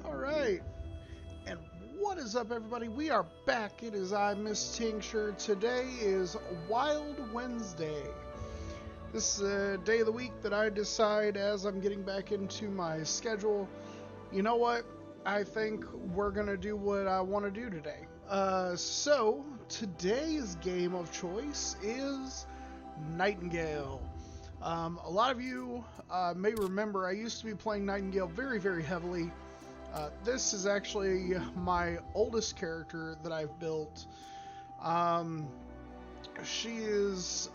All right, and what is up, everybody? We are back. It is I, Ms.Tincture. Today is Wild Wednesday. This is a day of the week that I decide as I'm getting back into my schedule. You know what? I think we're gonna do what I want to do today. So today's game of choice is Nightingale. A lot of you may remember I used to be playing Nightingale very, very heavily. This is actually my oldest character that I've built. She is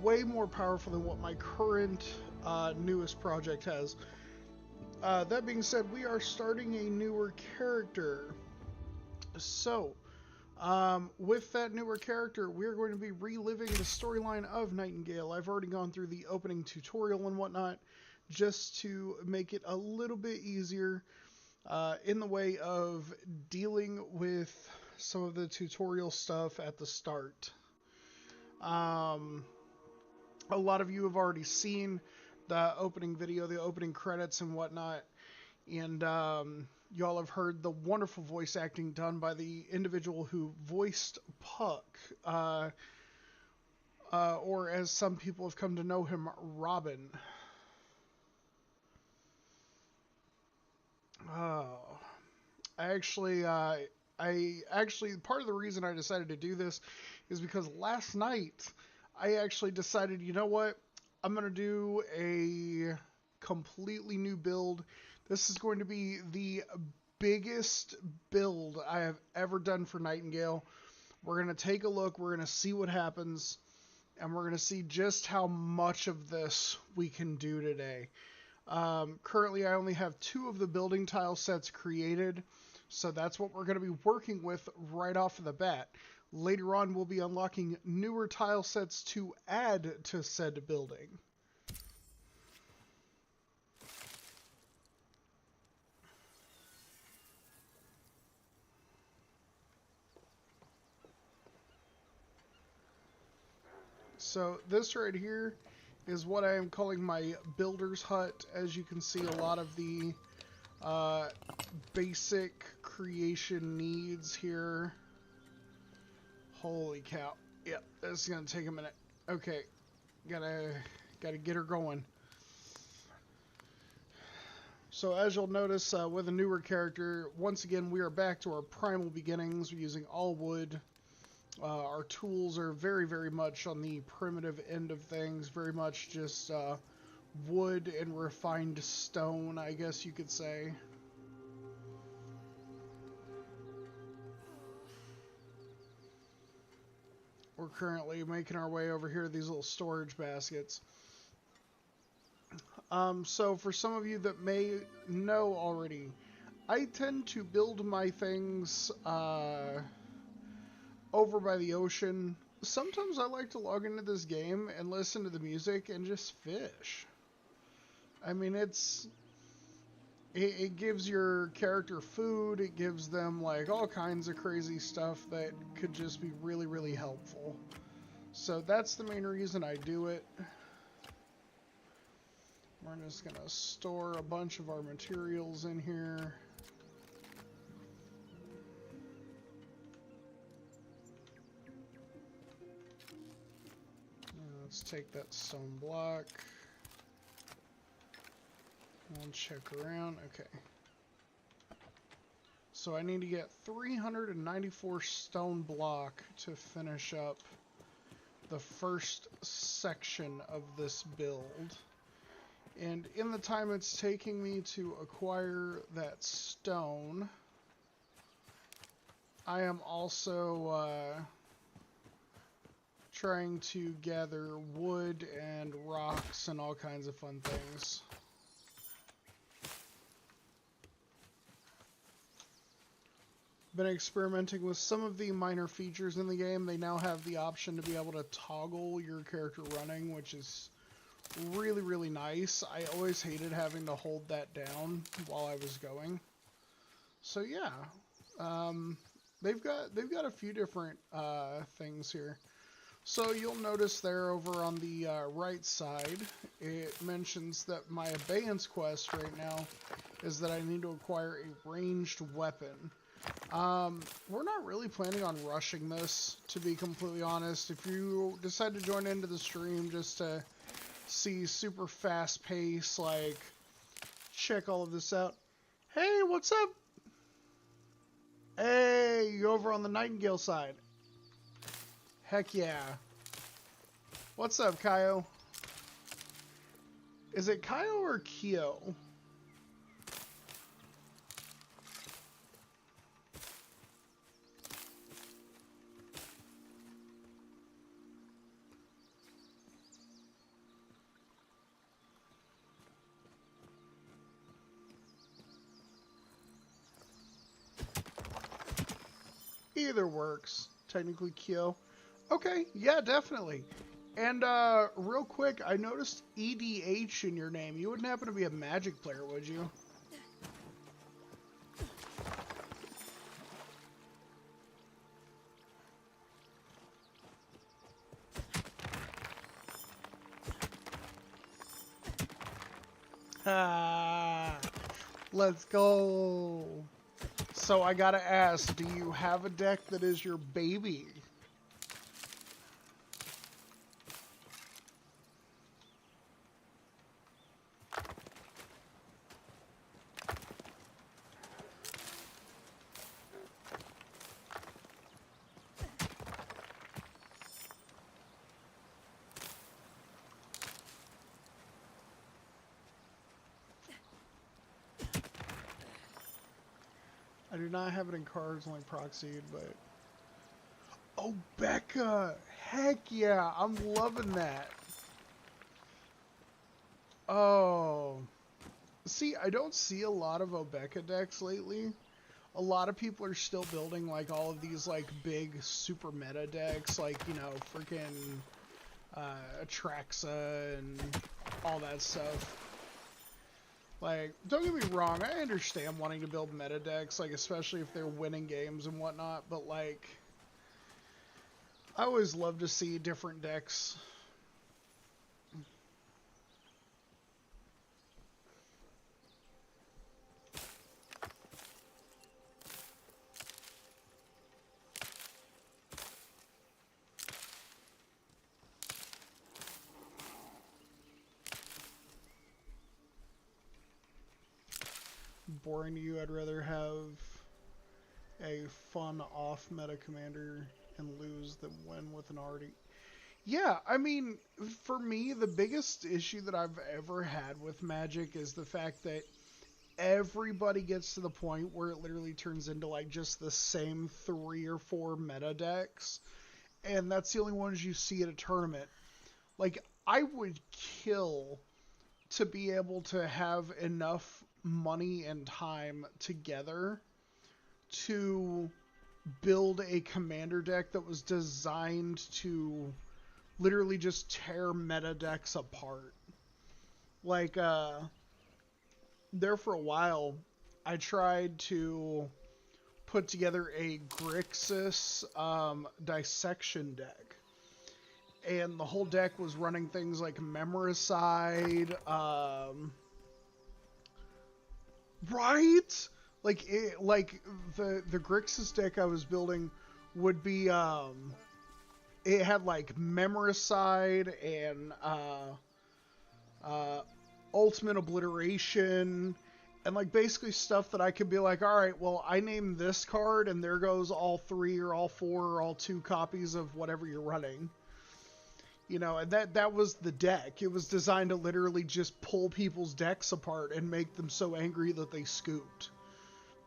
way more powerful than what my current newest project has. That being said, we are starting a newer character. So, with that newer character, we're going to be reliving the storyline of Nightingale. I've already gone through the opening tutorial and whatnot, just to make it a little bit easier in the way of dealing with some of the tutorial stuff at the start. A lot of you have already seen the opening video, the opening credits and whatnot, and y'all have heard the wonderful voice acting done by the individual who voiced Puck, or as some people have come to know him, Robin. I actually part of the reason I decided to do this is because last night I actually decided, you know what, I'm gonna do a completely new build. This is going to be the biggest build I have ever done for Nightingale. We're gonna take a look, we're gonna see what happens, and we're gonna see just how much of this we can do today. Currently I only have 2 of the building tile sets created, so that's what we're going to be working with right off of the bat. Later on we'll be unlocking newer tile sets to add to said building. So this right here is what I am calling my builder's hut. As you can see, a lot of the basic creation needs here. Holy cow. Yep, this is gonna take a minute. Okay, gotta get her going. So as you'll notice with a newer character, once again we are back to our primal beginnings. We're using all wood. Our tools are very, very much on the primitive end of things, very much just wood and refined stone, I guess you could say. We're currently making our way over here to these little storage baskets. So for some of you that may know already, I tend to build my things over by the ocean. Sometimes I like to log into this game and listen to the music and just fish. I mean, it gives your character food, it gives them like all kinds of crazy stuff that could just be really, really helpful. So that's the main reason I do it. We're just gonna store a bunch of our materials in here. Let's take that stone block. We'll check around. Okay. So I need to get 394 stone block to finish up the first section of this build. And in the time it's taking me to acquire that stone, I am also trying to gather wood and rocks and all kinds of fun things. Been experimenting with some of the minor features in the game. They now have the option to be able to toggle your character running, which is really, really nice. I always hated having to hold that down while I was going. So yeah, they've got a few different things here. So you'll notice there over on the right side, it mentions that my abeyance quest right now is that I need to acquire a ranged weapon. We're not really planning on rushing this, to be completely honest. If you decide to join into the stream just to see super fast pace, like, check all of this out. Hey, what's up? Hey, you over on the Nightingale side? Heck yeah. What's up, Kaio? Is it Kaio or Kyo? Either works. Technically Kyo. Okay, yeah, definitely. And real quick, I noticed EDH in your name. You wouldn't happen to be a Magic player, would you? Ah, let's go. So I gotta ask, do you have a deck that is your baby? I do not have it in cards, only proxied, but... Oh, Becca! Heck yeah, I'm loving that. Oh. See, I don't see a lot of Obeka decks lately. A lot of people are still building, like, all of these, like, big super meta decks, like, you know, freaking Atraxa and all that stuff. Like, don't get me wrong, I understand wanting to build meta decks, like, especially if they're winning games and whatnot, but, like, I always love to see different decks. Boring to you, I'd rather have a fun off-meta commander and lose than win with an already... Yeah, I mean, for me, the biggest issue that I've ever had with Magic is the fact that everybody gets to the point where it literally turns into, like, just the same 3 or 4 meta decks, and that's the only ones you see at a tournament. Like, I would kill to be able to have enough money and time together to build a commander deck that was designed to literally just tear meta decks apart. Like, there for a while, I tried to put together a Grixis dissection deck. And the whole deck was running things like Memoricide, right? Like the Grixis deck I was building would be it had like Memoricide and Ultimate Obliteration and like basically stuff that I could be like, all right, well, I named this card and there goes all 3 or all 4 or all 2 copies of whatever you're running. You know, and that was the deck. It was designed to literally just pull people's decks apart and make them so angry that they scooped.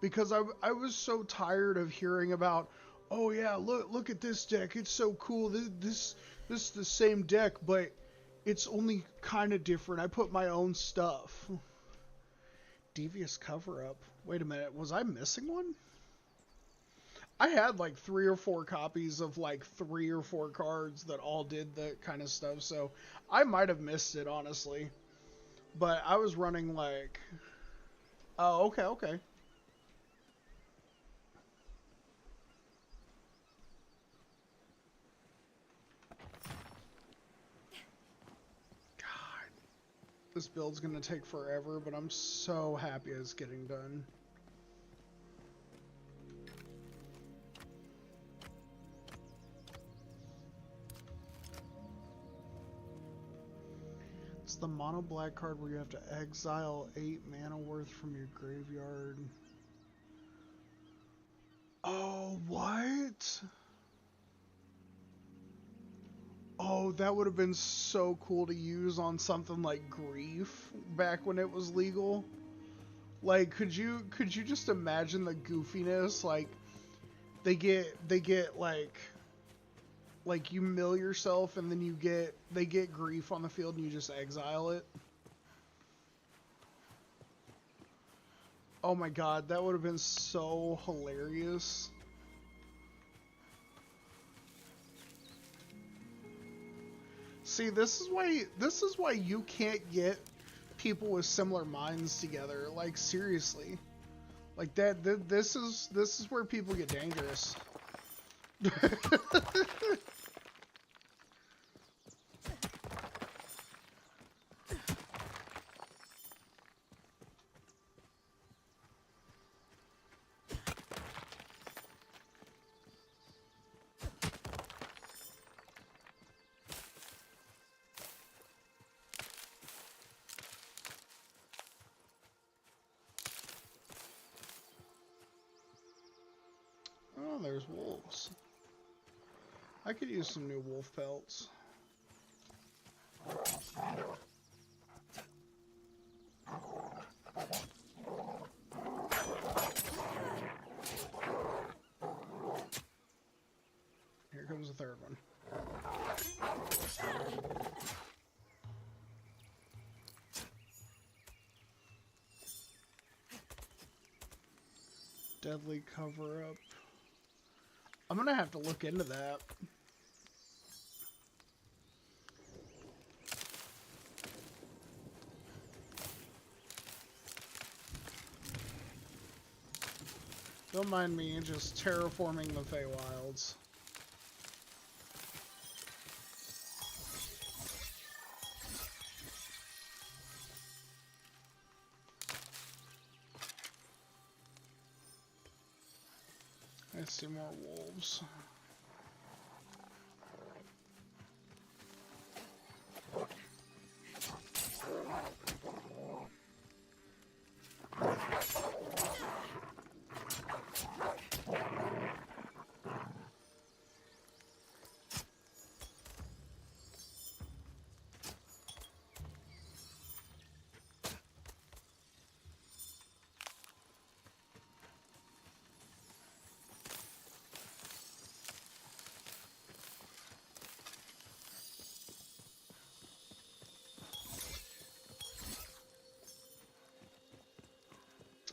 Because I was so tired of hearing about, oh yeah, look at this deck. It's so cool. This is the same deck, but it's only kind of different. I put my own stuff. Devious cover-up. Wait a minute. Was I missing one? I had like 3 or 4 copies of like 3 or 4 cards that all did that kind of stuff, so I might have missed it, honestly. But I was running like... Oh, okay, okay. This build's gonna take forever, but I'm so happy it's getting done. It's the mono black card where you have to exile 8 mana worth from your graveyard. Oh, what? Oh, that would have been so cool to use on something like Grief back when it was legal. Like, could you just imagine the goofiness? Like, they get like you mill yourself and then they get Grief on the field and you just exile it. Oh my god, that would have been so hilarious. See, this is why you can't get people with similar minds together. Like, seriously. Like this is where people get dangerous. Oh, there's wolves. I could use some new wolf pelts. Here comes the third one. Deadly cover-up. I'm gonna have to look into that. Don't mind me just terraforming the Feywilds. I see more wolves.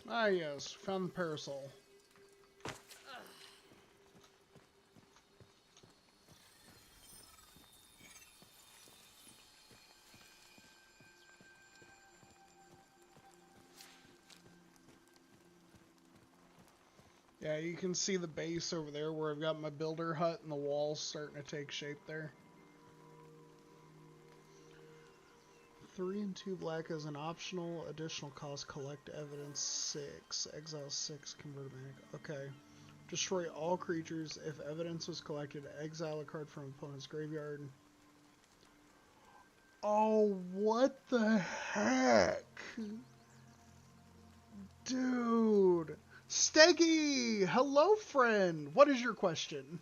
Ah yes, found the parasol. Yeah, you can see the base over there where I've got my builder hut and the walls starting to take shape there. 3 and 2 black as an optional additional cost. Collect evidence 6. Exile 6. Convert mana. Okay. Destroy all creatures. If evidence was collected, exile a card from opponent's graveyard. Oh, what the heck? Dude. Steggy! Hello, friend! What is your question?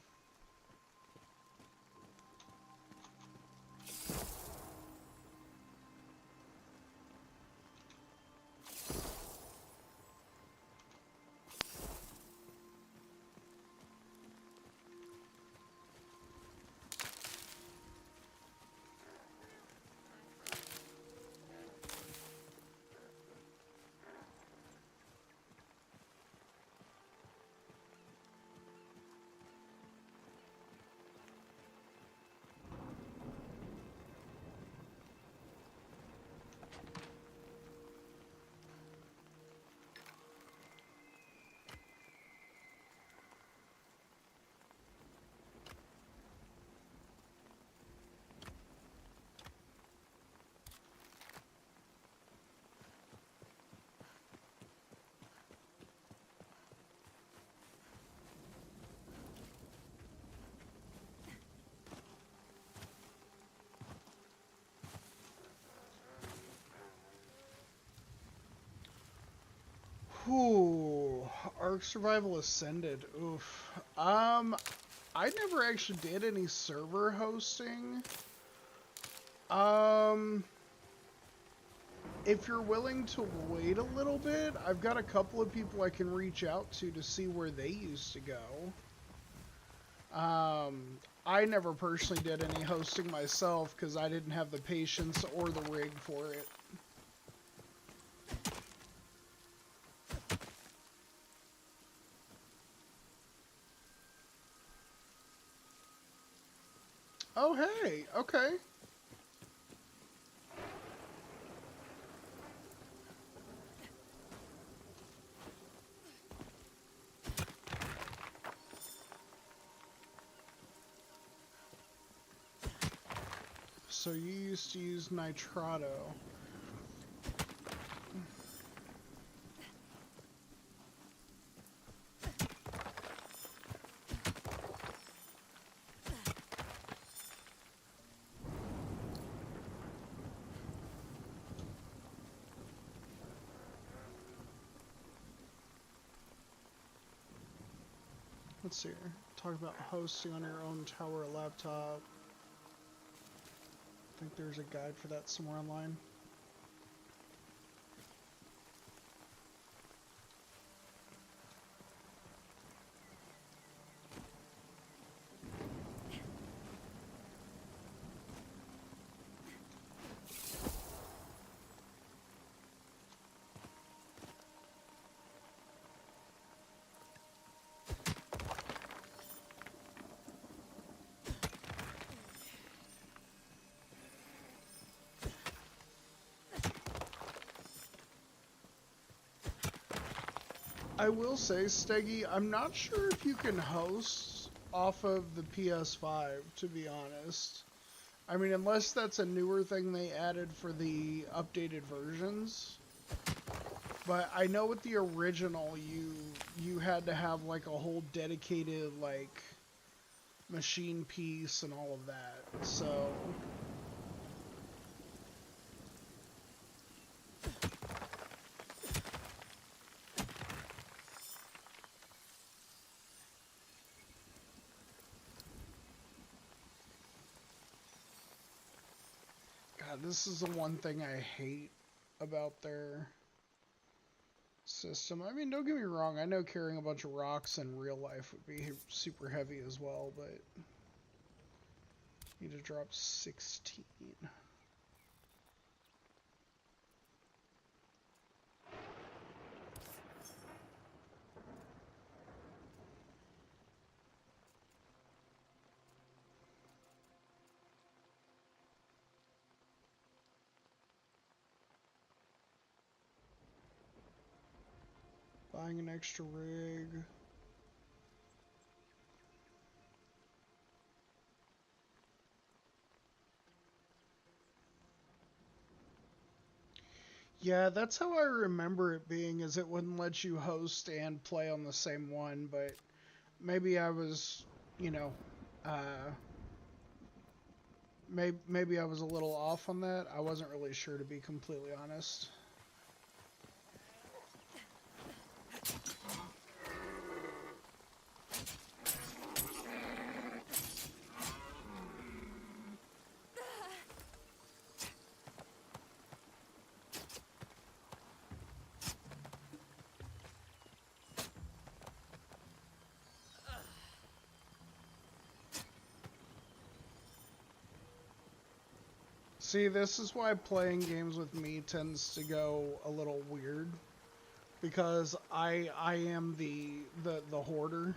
Ooh, Ark Survival Ascended. Oof. I never actually did any server hosting. If you're willing to wait a little bit, I've got a couple of people I can reach out to see where they used to go. I never personally did any hosting myself because I didn't have the patience or the rig for it. Oh, hey, okay. So you used to use nitrato. Let's see here. Talk about hosting on your own tower or laptop. I think there's a guide for that somewhere online. I will say, Steggy, I'm not sure if you can host off of the PS5, to be honest. I mean, unless that's a newer thing they added for the updated versions. But I know with the original, you had to have like a whole dedicated like machine piece and all of that. So God, this is the one thing I hate about their system. I mean, don't get me wrong, I know carrying a bunch of rocks in real life would be super heavy as well, but need to drop 16. Buying an extra rig. Yeah, that's how I remember it being, is it wouldn't let you host and play on the same one, but maybe I was, you know, uh, maybe I was a little off on that. I wasn't really sure, to be completely honest. See, this is why playing games with me tends to go a little weird, because I am the hoarder.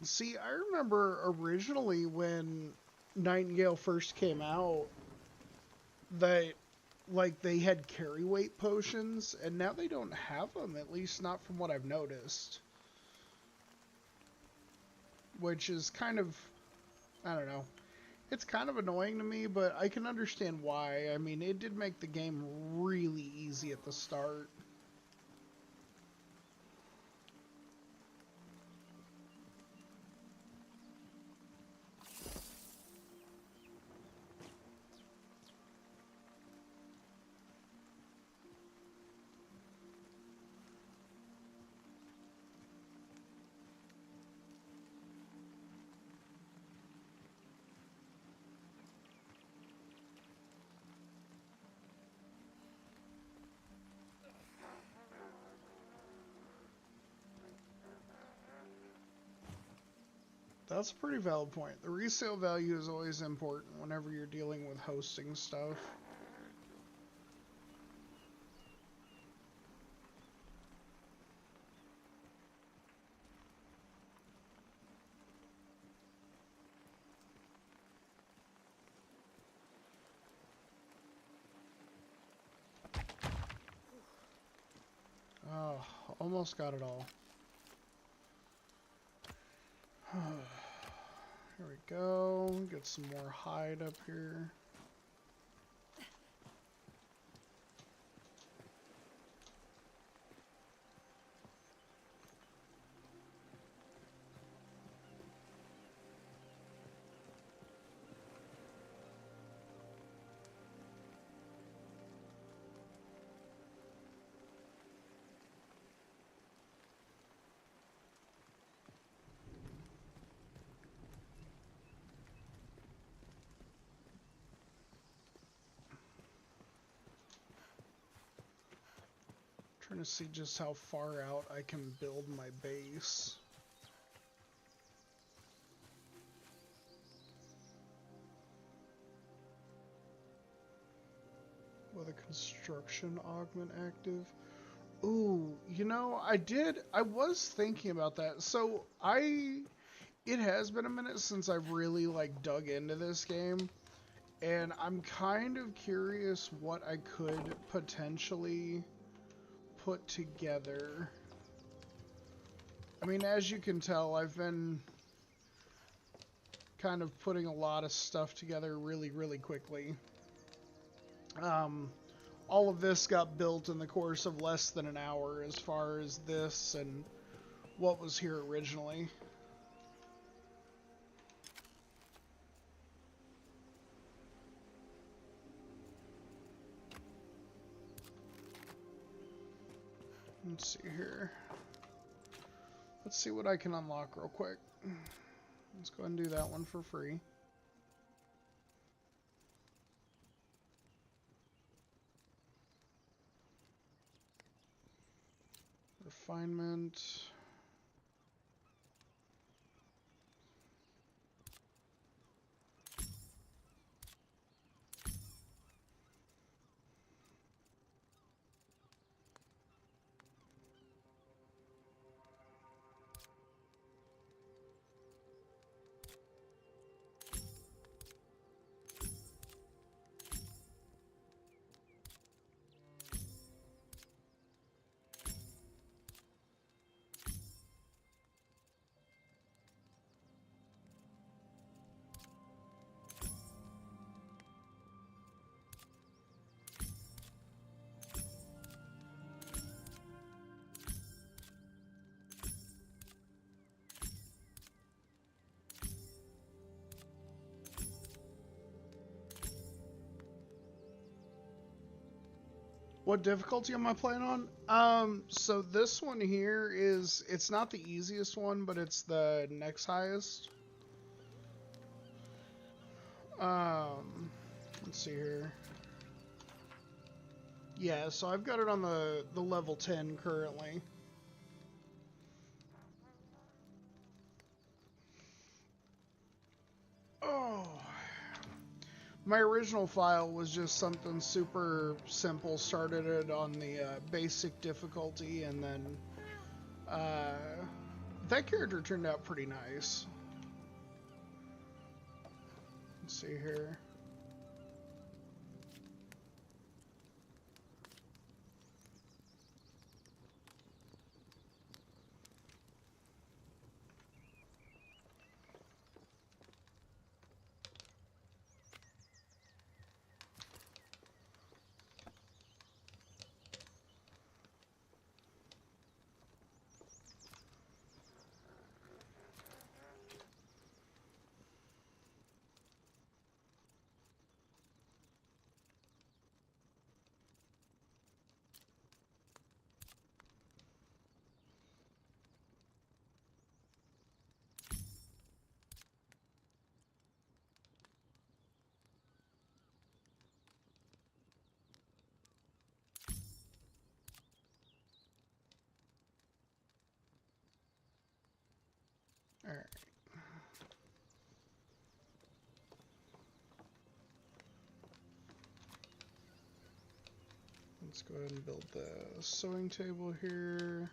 See, I remember originally when Nightingale first came out that like they had carry weight potions, and now they don't have them, at least not from what I've noticed. Which is kind of, I don't know. It's kind of annoying to me, but I can understand why. I mean, it did make the game really easy at the start. That's a pretty valid point. The resale value is always important whenever you're dealing with hosting stuff. Oh, almost got it all. Here we go. Get some more hide up here. Trying to see just how far out I can build my base. With a construction augment active. Ooh, you know, I was thinking about that. So it has been a minute since I've really like dug into this game. And I'm kind of curious what I could potentially put together. I mean, as you can tell, I've been kind of putting a lot of stuff together really, really quickly. All of this got built in the course of less than an hour as far as this and what was here originally. Let's see here. Let's see what I can unlock real quick. Let's go ahead and do that one for free. Refinement. What difficulty am I playing on? So this one here it's not the easiest one, but it's the next highest. Let's see here. Yeah, so I've got it on the level 10 currently. Oh. My original file was just something super simple. Started it on the basic difficulty, and then that character turned out pretty nice. Let's see here. go ahead and build the sewing table here.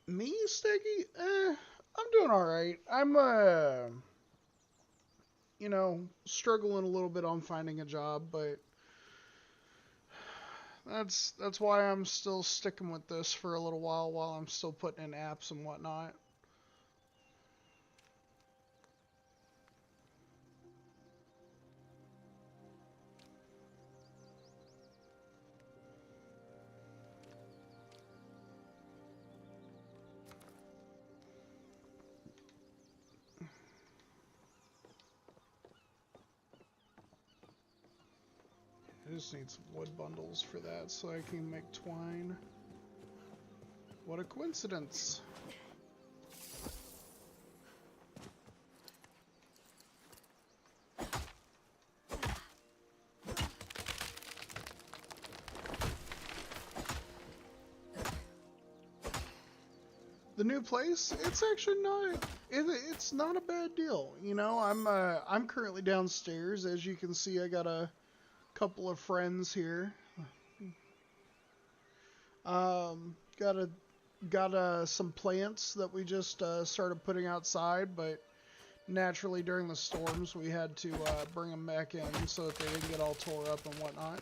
Me, Steggy? I'm doing alright. I'm, you know, struggling a little bit on finding a job, but that's why I'm still sticking with this for a little while I'm still putting in apps and whatnot. I just need some wood bundles for that so I can make twine. What a coincidence. The new place, it's actually not, it's not a bad deal. You know, I'm currently downstairs. As you can see, I got a couple of friends here. Got some plants that we just started putting outside, but naturally during the storms we had to bring them back in so that they didn't get all tore up and whatnot.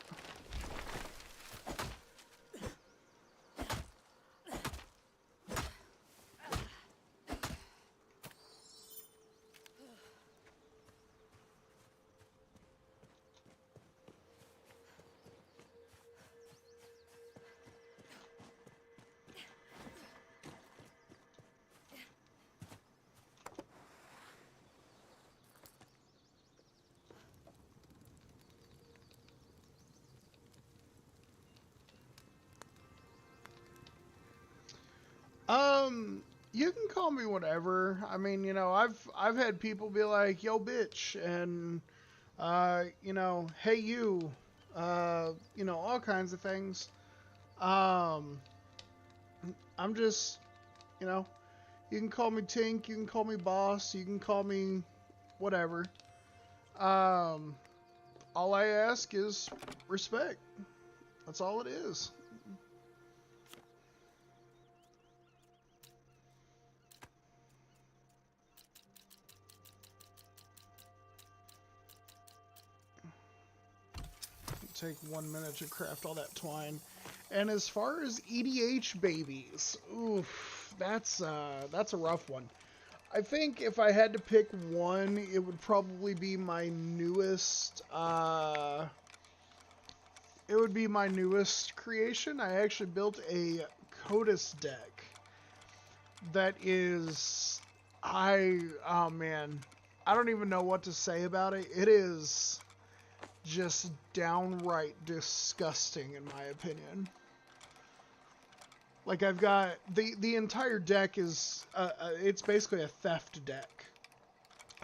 You can call me whatever. I mean, you know, I've had people be like, "Yo, bitch," and you know, "Hey, you," you know, all kinds of things. Um, I'm just, you know, you can call me Tink, you can call me Boss, you can call me whatever. Um, all I ask is respect. That's all it is. Take 1 minute to craft all that twine. And as far as EDH babies, oof, that's a rough one. I think if I had to pick one, it would probably be my newest. It would be my newest creation. I actually built a Codis deck that is, oh man, I don't even know what to say about it. It is just downright disgusting in my opinion. Like I've got the entire deck is it's basically a theft deck.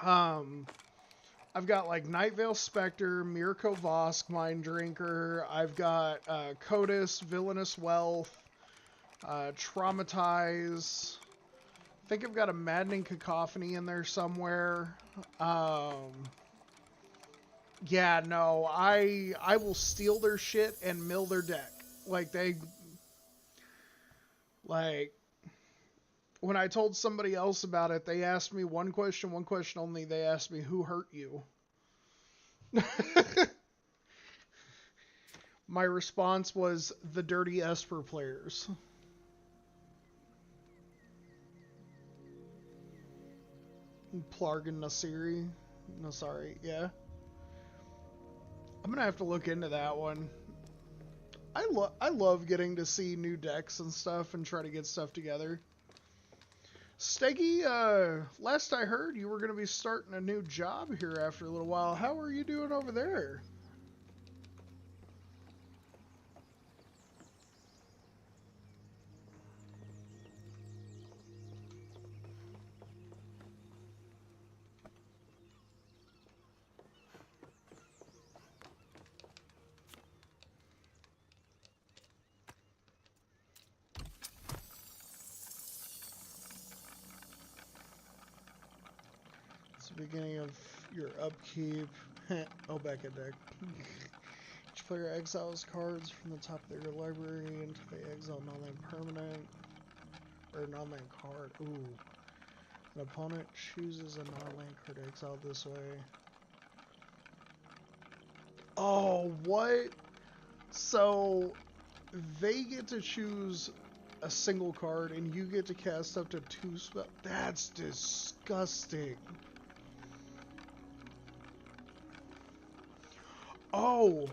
I've got like Nightveil Spectre, Mirko Vosk, Mind Drinker. I've got Codis, Villainous Wealth, Traumatize. I think I've got a Maddening Cacophony in there somewhere. Yeah, no, I will steal their shit and mill their deck. Like when I told somebody else about it, they asked me one question only. They asked me, who hurt you? My response was, the dirty Esper players. Plarg and Nasiri. Nasari, yeah. I'm gonna have to look into that one. I love getting to see new decks and stuff and try to get stuff together. Steggy, last I heard you were gonna be starting a new job here after a little while. How are you doing over there? Beginning of your upkeep. Oh, back at deck. Each player exiles cards from the top of their library until they exile non-land permanent or non-land card. Ooh. An opponent chooses a non-land card exiled this way. Oh, what? So they get to choose a single card and you get to cast up to 2 spells. That's disgusting. Oh,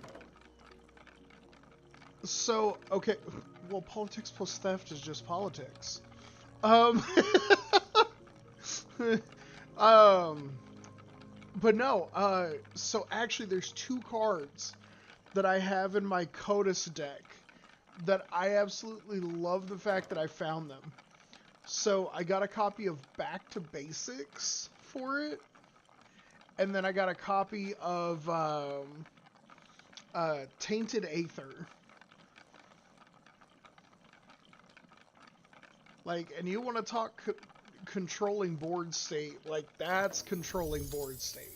so okay. Well, politics plus theft is just politics. Um, but no. So actually, there's 2 cards that I have in my Codus deck that I absolutely love the fact that I found them. So I got a copy of Back to Basics for it, and then I got a copy of Tainted Aether. Like, and you want to talk controlling board state, like, that's controlling board state.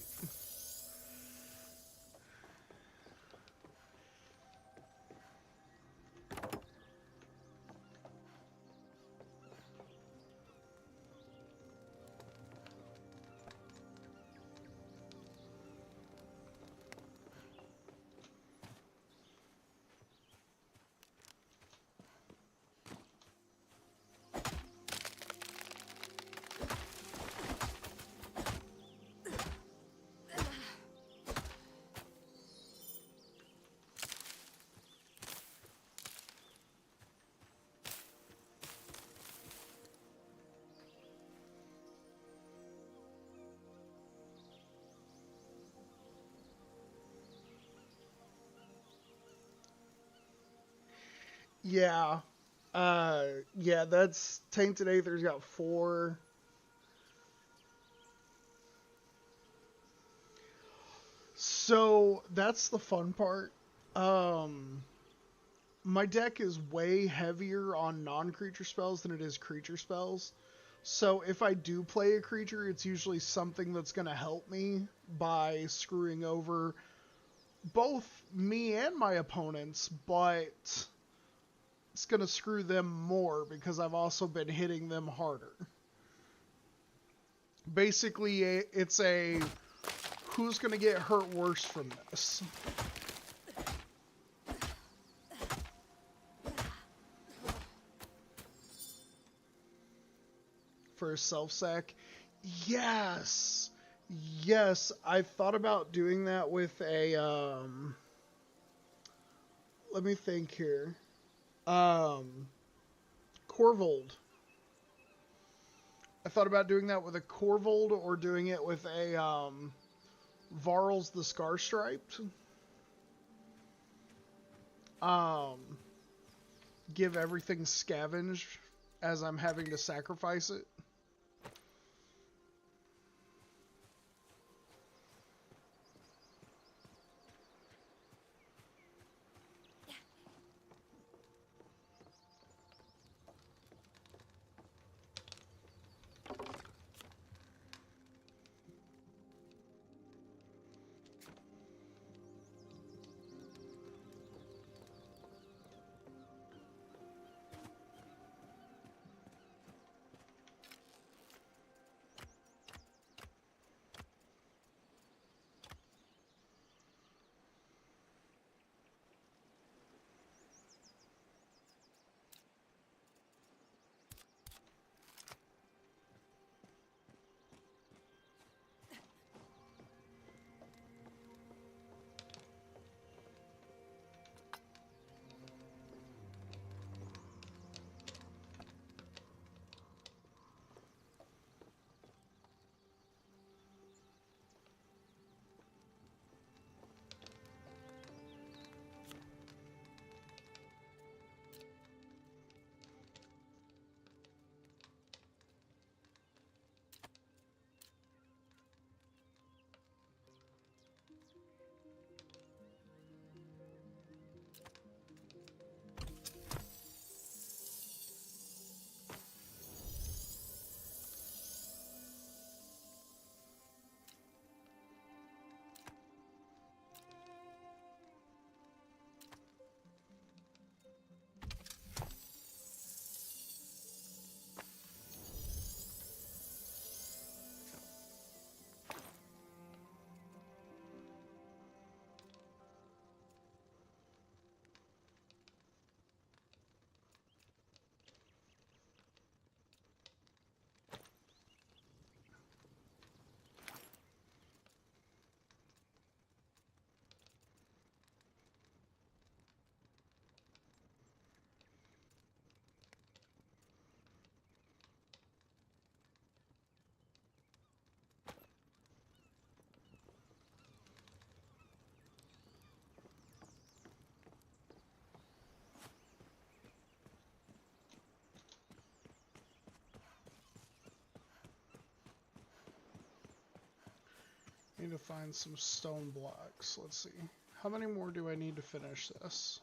Yeah. Yeah, that's Tainted Aether's got 4. So that's the fun part. My deck is way heavier on non-creature spells than it is creature spells. So if I do play a creature, it's usually something that's going to help me by screwing over both me and my opponents, but it's going to screw them more because I've also been hitting them harder. Basically, it's a who's going to get hurt worse from this. For a self-sack? Yes! Yes, I thought about doing that with a, let me think here. Corvold. I thought about doing that with a Corvold or doing it with a, Varl's the Scar-Striped. Give everything scavenge as I'm having to sacrifice it. need to find some stone blocks. Let's see. How many more do I need to finish this?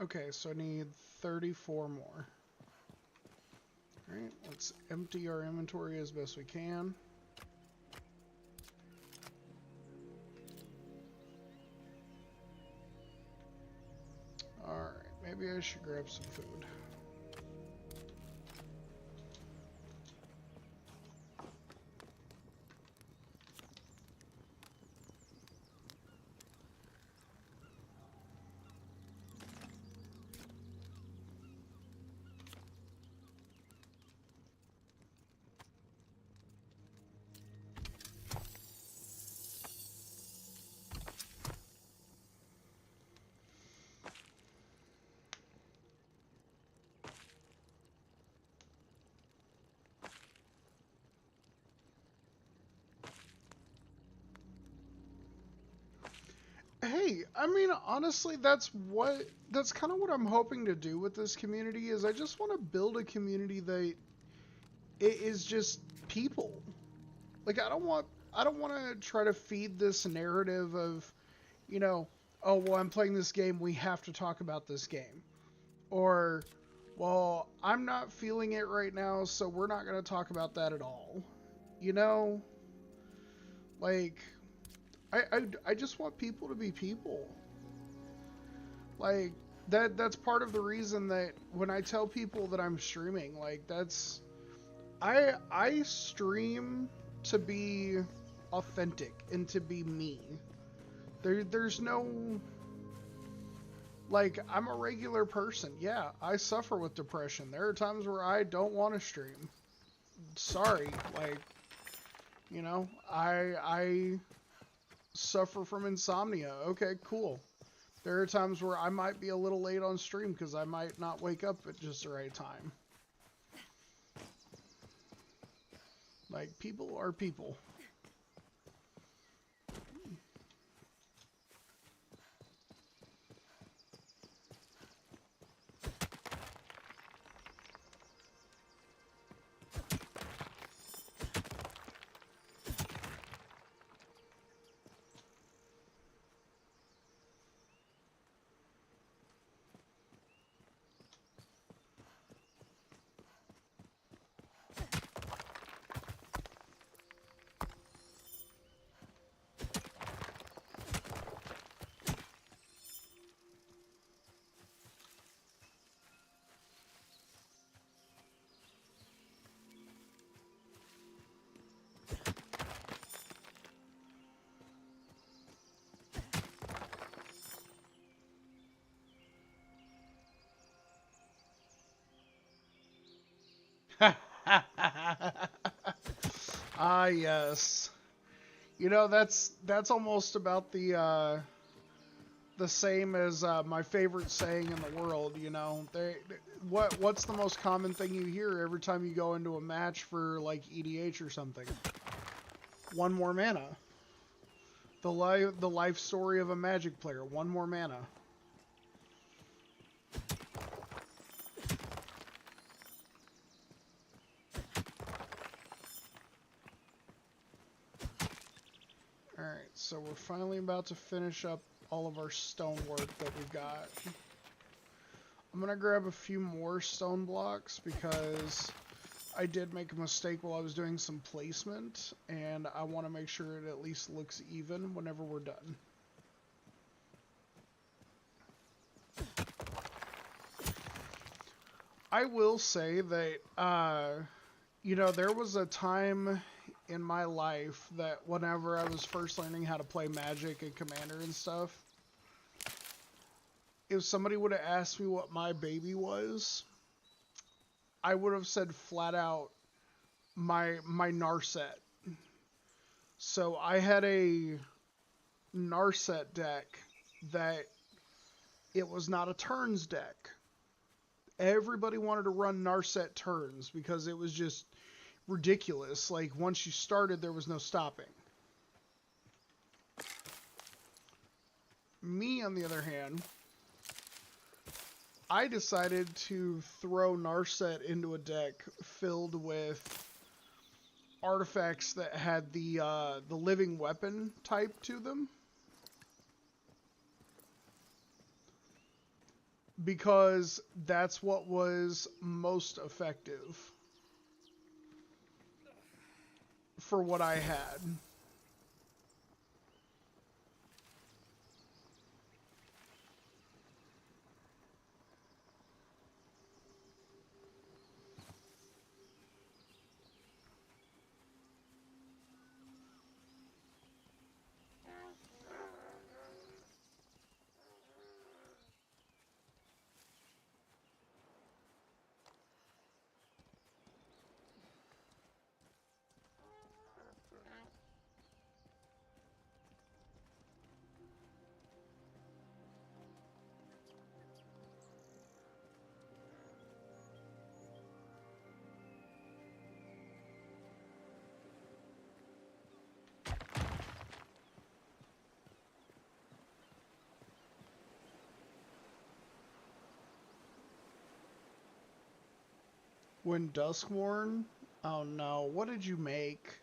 Okay, so I need 34 more. Alright, let's empty our inventory as best we can. Alright, maybe I should grab some food. Hey, I mean, honestly, that's kind of what I'm hoping to do with this community is I just want to build a community that it is just people. Like I don't want to try to feed this narrative of, you know, oh, well, I'm playing this game, we have to talk about this game. Or, well, I'm not feeling it right now, so we're not going to talk about that at all. You know? Like I just want people to be people. Like that's part of the reason that when I tell people that I'm streaming, like that's I stream to be authentic and to be me. There's no like I'm a regular person. Yeah, I suffer with depression. There are times where I don't want to stream. Sorry, like you know, I suffer from insomnia. Okay, cool. There are times where I might be a little late on stream because I might not wake up at just the right time. Like, people are people. Ah, yes. You know, that's almost about the same as my favorite saying in the world. You know, what's the most common thing you hear every time you go into a match for like EDH or something? One more mana. The life story of a Magic player. One more mana. Alright, so we're finally about to finish up all of our stonework that we've got. I'm gonna grab a few more stone blocks because I did make a mistake while I was doing some placement, and I want to make sure it at least looks even whenever we're done. I will say that, you know, there was a time in my life that whenever I was first learning how to play Magic and Commander and stuff, if somebody would have asked me what my baby was, I would have said flat out my Narset. So I had a Narset deck that it was not a turns deck. Everybody wanted to run Narset turns because it was just ridiculous. Like, once you started, there was no stopping. Me, on the other hand, I decided to throw Narset into a deck filled with artifacts that had the living weapon type to them, because that's what was most effective for what I had. When Duskworn? Oh no, what did you make?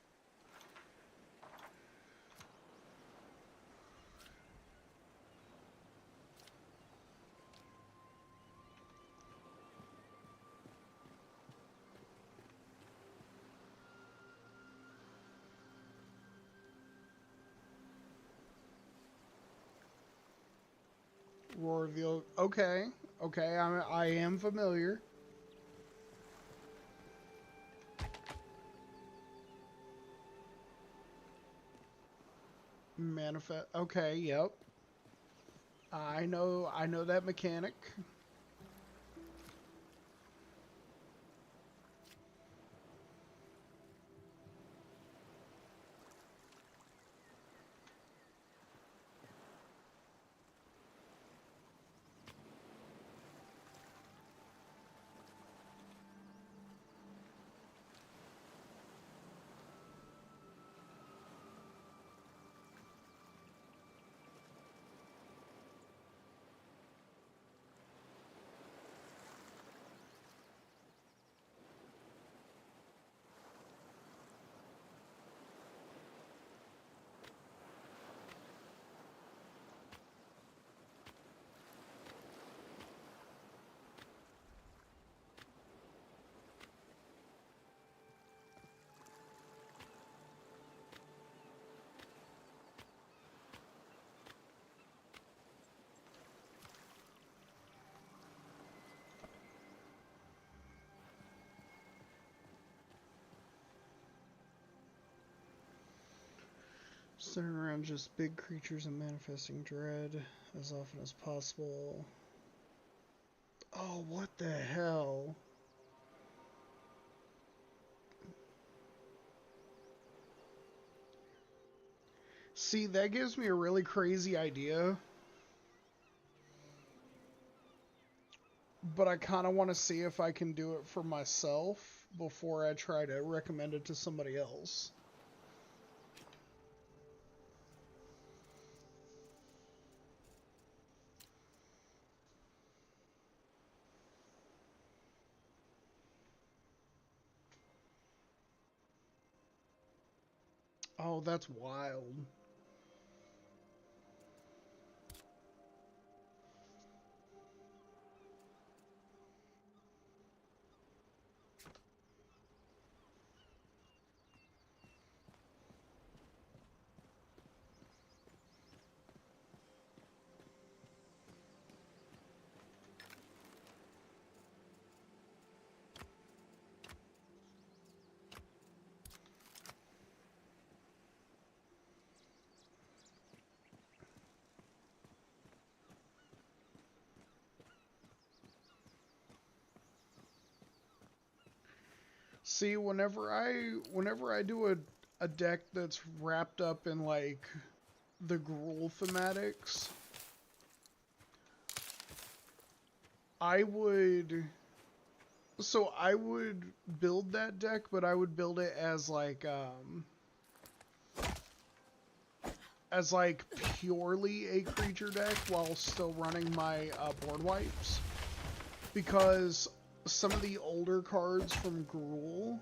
Roar of the... Okay, okay, I am familiar. Manifest... Okay, yep. I know that mechanic. Centered around just big creatures and manifesting dread as often as possible. Oh, what the hell? See, that gives me a really crazy idea. But I kind of want to see if I can do it for myself before I try to recommend it to somebody else. Oh, that's wild. See, whenever I do a deck that's wrapped up in like the Gruul thematics, I would build that deck, but I would build it as like purely a creature deck while still running my board wipes. because some of the older cards from Gruul.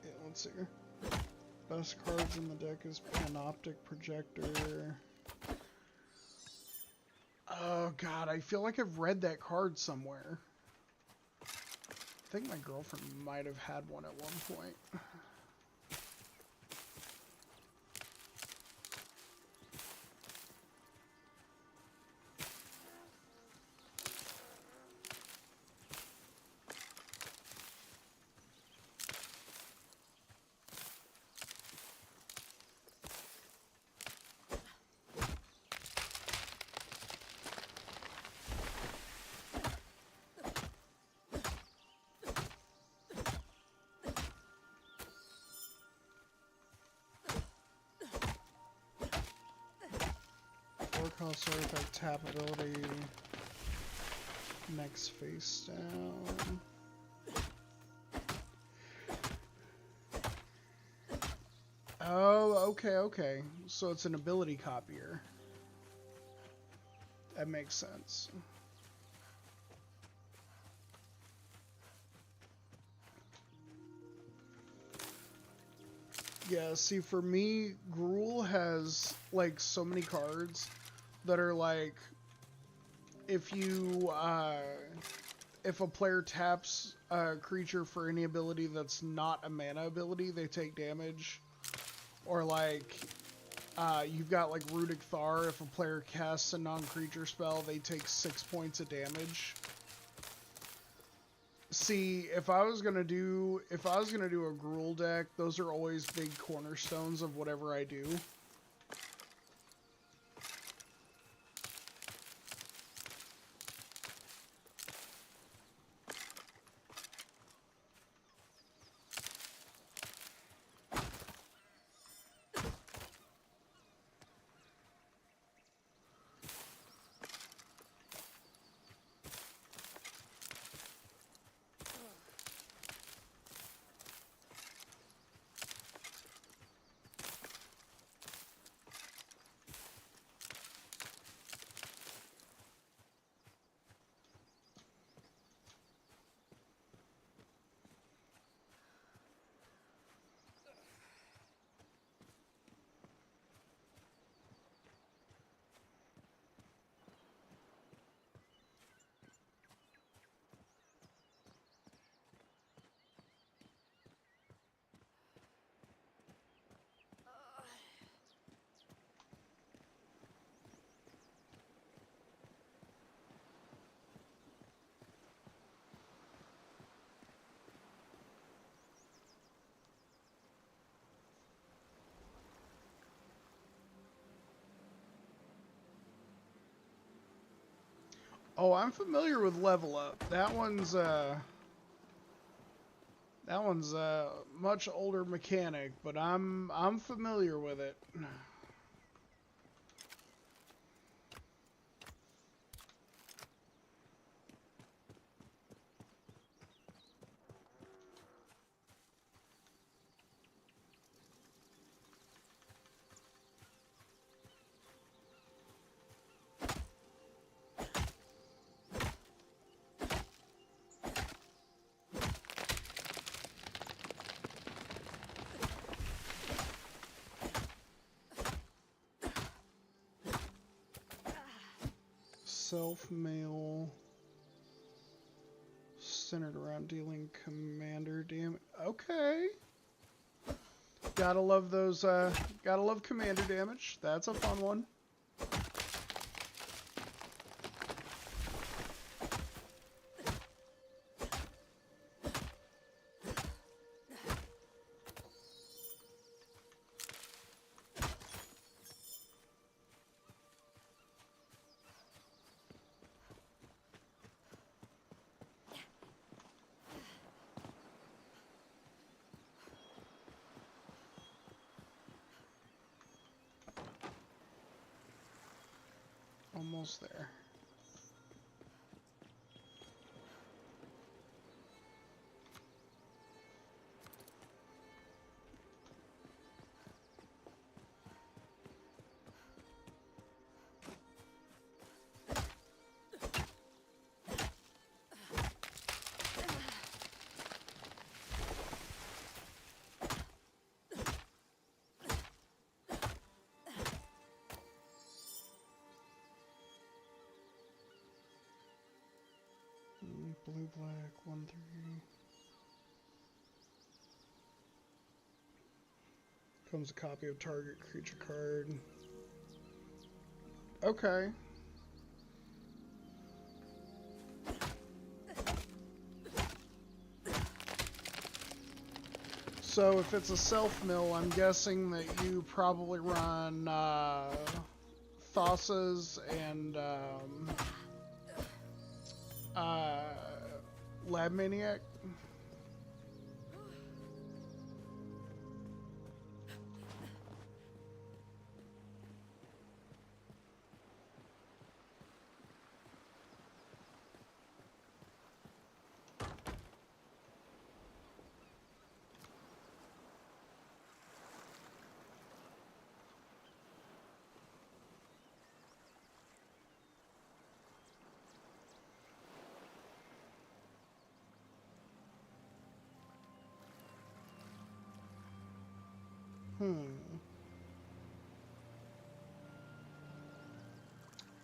Yeah, let's see. Best cards in the deck is Panoptic Projector. Oh god, I feel like I've read that card somewhere. I think my girlfriend might have had one at one point. Cost artifact tap ability. Next face down. Oh, okay. So it's an ability copier. That makes sense. Yeah, see, for me, Gruul has, like, so many cards that are like, if you, if a player taps a creature for any ability that's not a mana ability, they take damage. Or like, you've got like Rudic Thar, if a player casts a non-creature spell, they take 6 points of damage. See, if I was gonna do a Gruul deck, those are always big cornerstones of whatever I do. Oh, I'm familiar with Level Up. That one's a much older mechanic, but I'm familiar with it. Self-mail centered around dealing commander damage. Okay. Gotta love those, gotta love commander damage. That's a fun one. Almost there. black, 1/3. Comes a copy of target creature card. Okay. So if it's a self-mill, I'm guessing that you probably run Thassa's and Lab Maniac.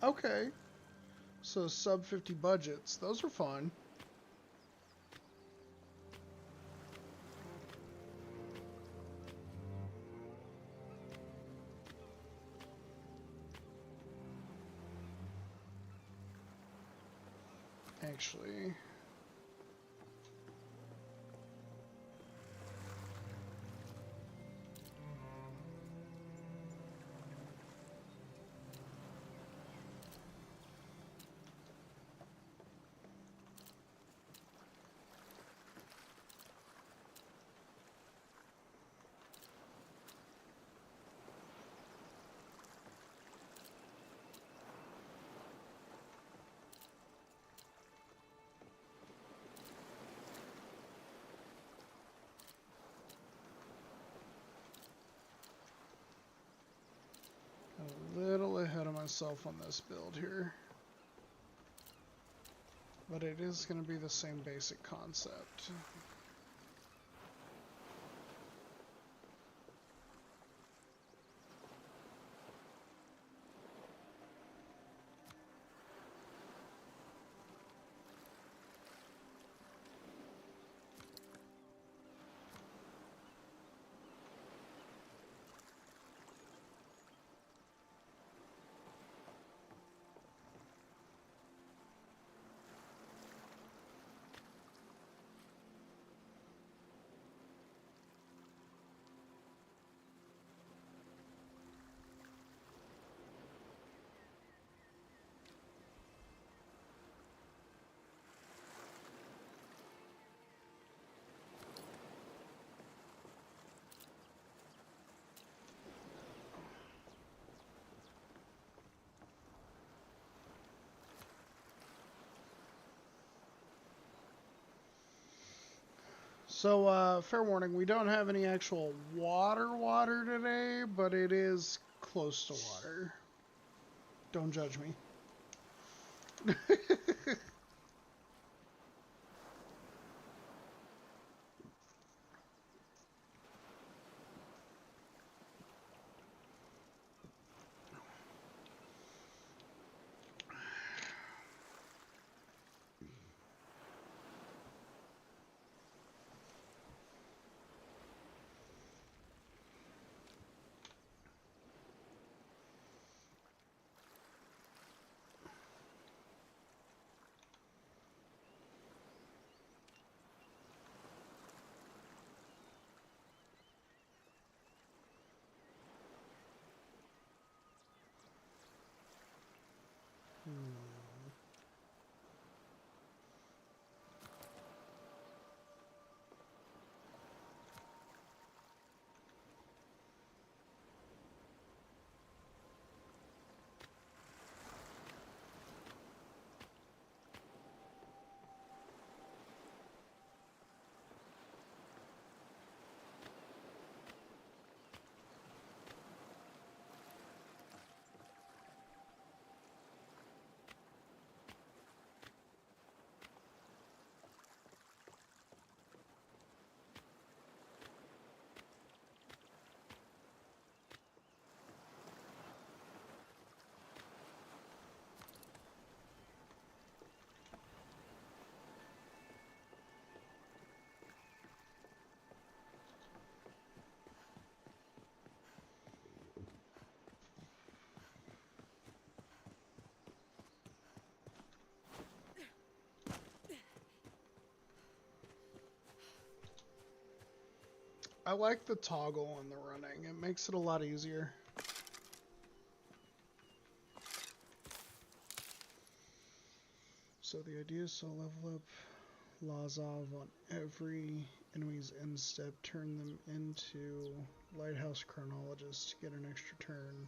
Okay. So sub 50 budgets. Those are fun. Actually. A little ahead of myself on this build here. But it is going to be the same basic concept. So, fair warning, we don't have any actual water today, but it is close to water. Don't judge me. I like the toggle on the running. It makes it a lot easier. So the idea is to level up Lazov on every enemy's end step, turn them into Lighthouse Chronologists to get an extra turn.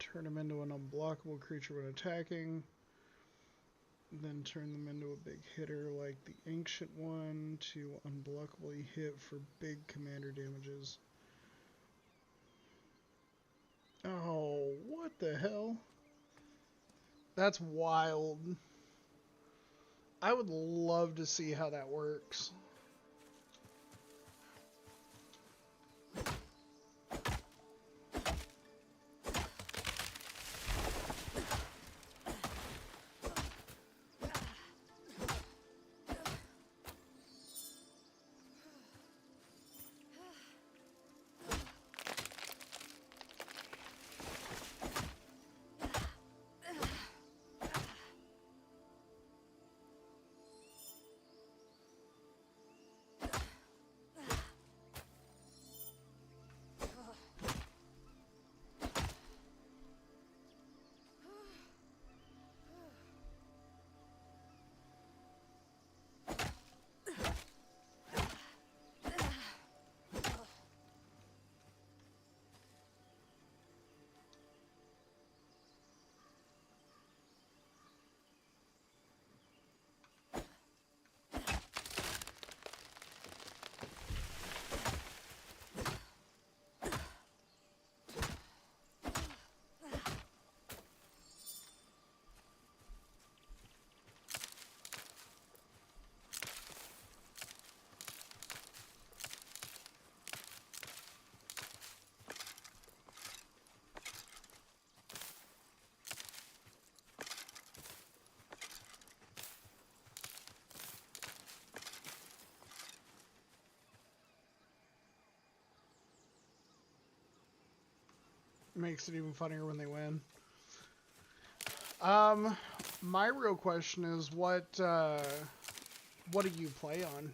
Turn them into an unblockable creature when attacking. Then turn them into a big hitter like the Ancient one to unblockably hit for big commander damages. Oh, what the hell? That's wild. I would love to see how that works. Makes it even funnier when they win. My real question is what do you play on?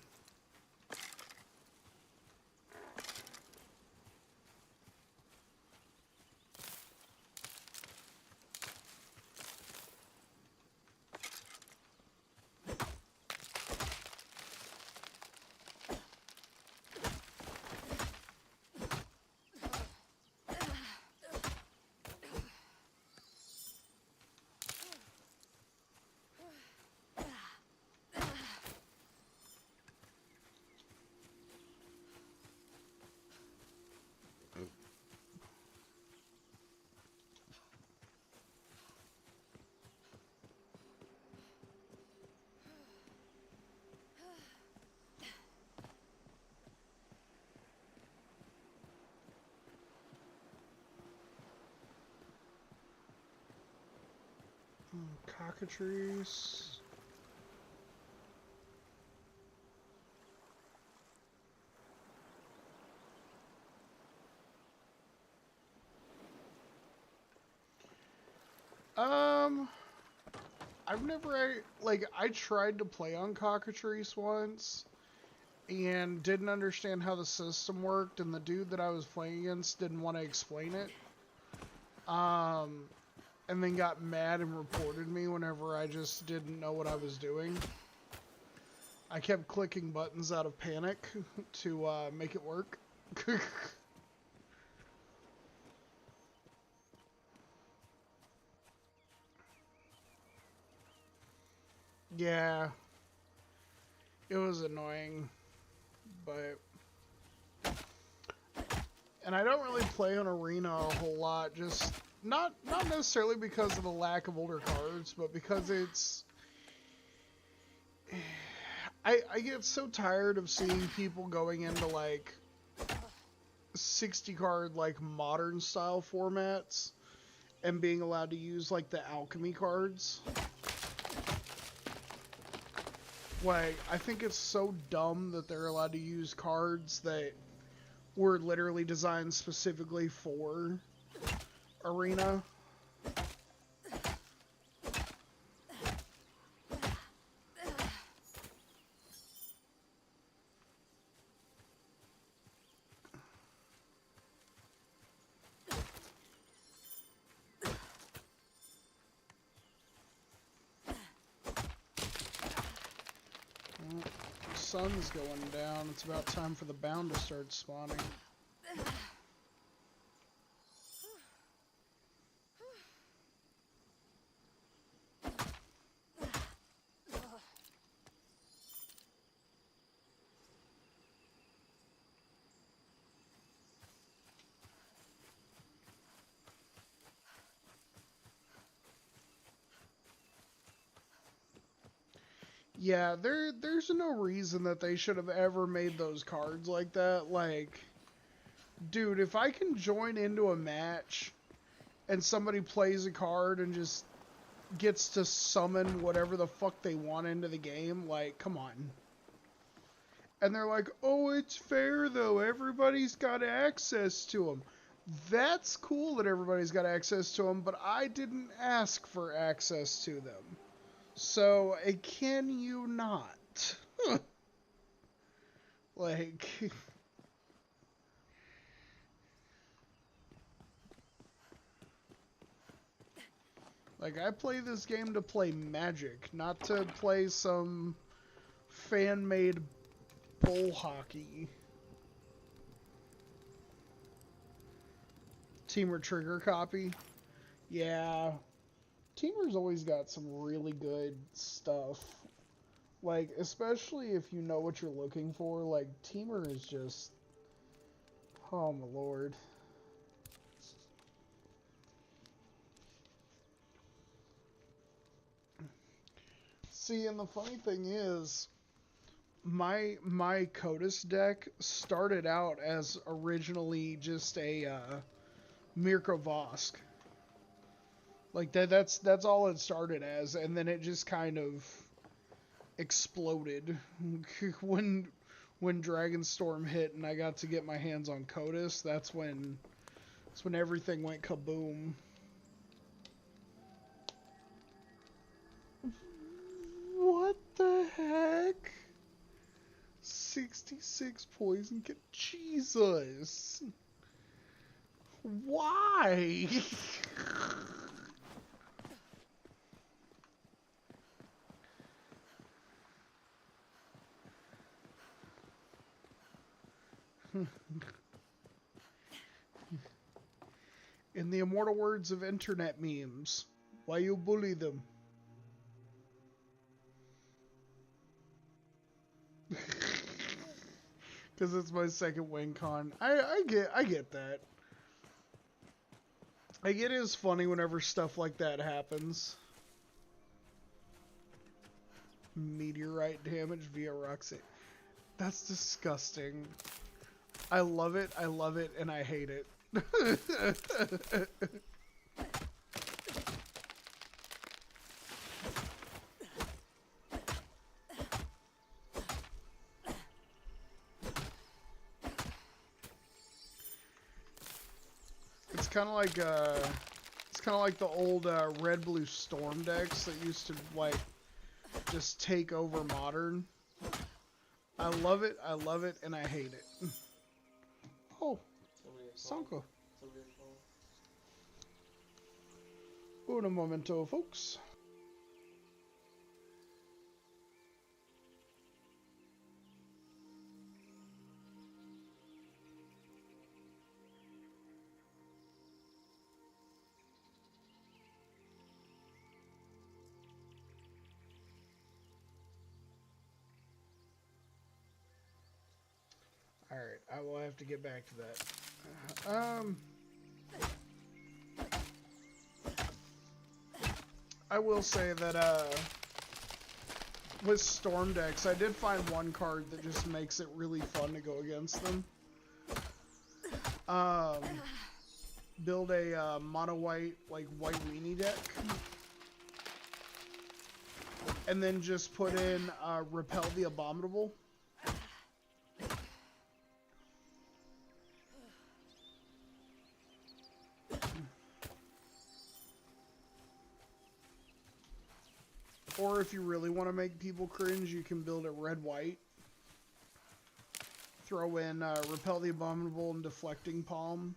Cockatrice. I've never, I tried to play on Cockatrice once and didn't understand how the system worked, and the dude that I was playing against didn't want to explain it. And then got mad and reported me whenever I just didn't know what I was doing. I kept clicking buttons out of panic to make it work. Yeah, it was annoying, but... And I don't really play on Arena a whole lot, just not necessarily because of the lack of older cards, but because it's... I get so tired of seeing people going into, like, 60 card, like, modern style formats and being allowed to use, like, the alchemy cards. Like, I think it's so dumb that they're allowed to use cards that were literally designed specifically for Arena. sun's going down. It's about time for the bound to start spawning. Yeah, there's no reason that they should have ever made those cards like that. Like, dude, if I can join into a match and somebody plays a card and just gets to summon whatever the fuck they want into the game, like, come on. And they're like, oh, it's fair though, everybody's got access to them. That's cool that everybody's got access to them, but I didn't ask for access to them. So, can you not? Like... Like, I play this game to play Magic, not to play some fan-made bull hockey. Teamer trigger copy? Yeah. Teamer's always got some really good stuff. Like, especially if you know what you're looking for, like, Teamer is just... Oh, my lord. See, and the funny thing is, my Codis deck started out as originally just a Mirko Vosk. Like that's all it started as, and then it just kind of exploded when Dragonstorm hit and I got to get my hands on Codis. That's when everything went kaboom. What the heck? 66 poison kit. Jesus. Why? In the immortal words of internet memes, why you bully them? Because it's my second WinCon. I get that. Like, it is funny whenever stuff like that happens. Meteorite damage via Roxy. That's disgusting. I love it, and I hate it. It's kind of like the old red-blue storm decks that used to like just take over modern. I love it, and I hate it. Oh, Sanko. Un momento, folks. Alright, I will have to get back to that. I will say that, with Storm decks, I did find one card that just makes it really fun to go against them. Build a, mono white, like, white weenie deck. And then just put in, Repel the Abominable. Or if you really want to make people cringe, you can build it red-white. Throw in Repel the Abominable and Deflecting Palm.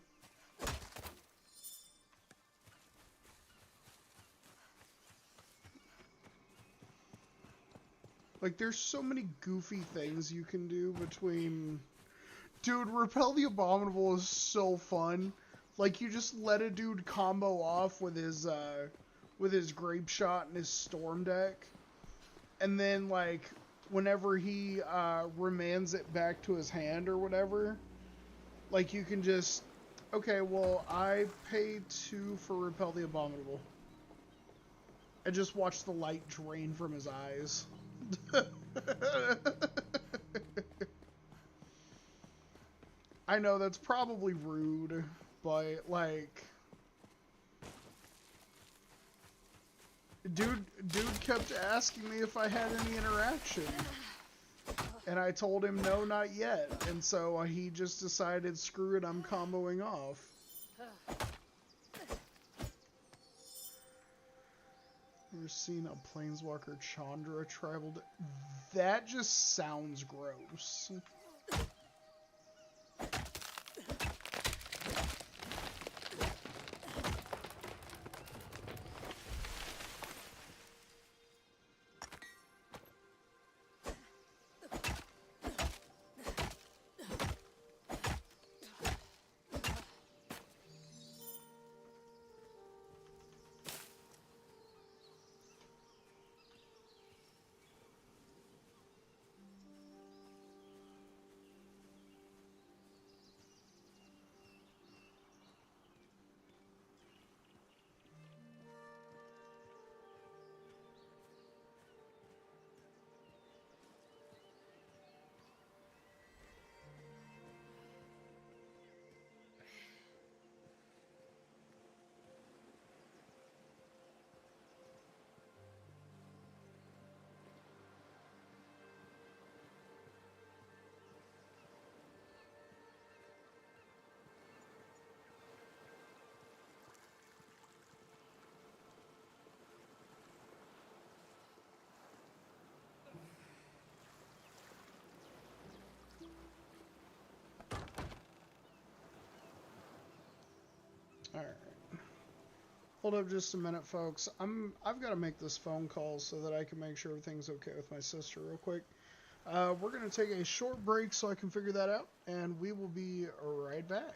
Like, there's so many goofy things you can do between... Dude, Repel the Abominable is so fun. Like, you just let a dude combo off with his Grape Shot and his Storm deck. And then, like, whenever he remands it back to his hand or whatever, like, you can just... Okay, well, I paid 2 for Repel the Abominable. And just watch the light drain from his eyes. I know that's probably rude, but like, dude kept asking me if I had any interaction, and I told him no, not yet, and so he just decided, screw it, I'm comboing off. Ever seen a Planeswalker Chandra tribal? That just sounds gross. Alright. Hold up just a minute, folks. I've got to make this phone call so that I can make sure everything's okay with my sister real quick. We're going to take a short break so I can figure that out, and we will be right back.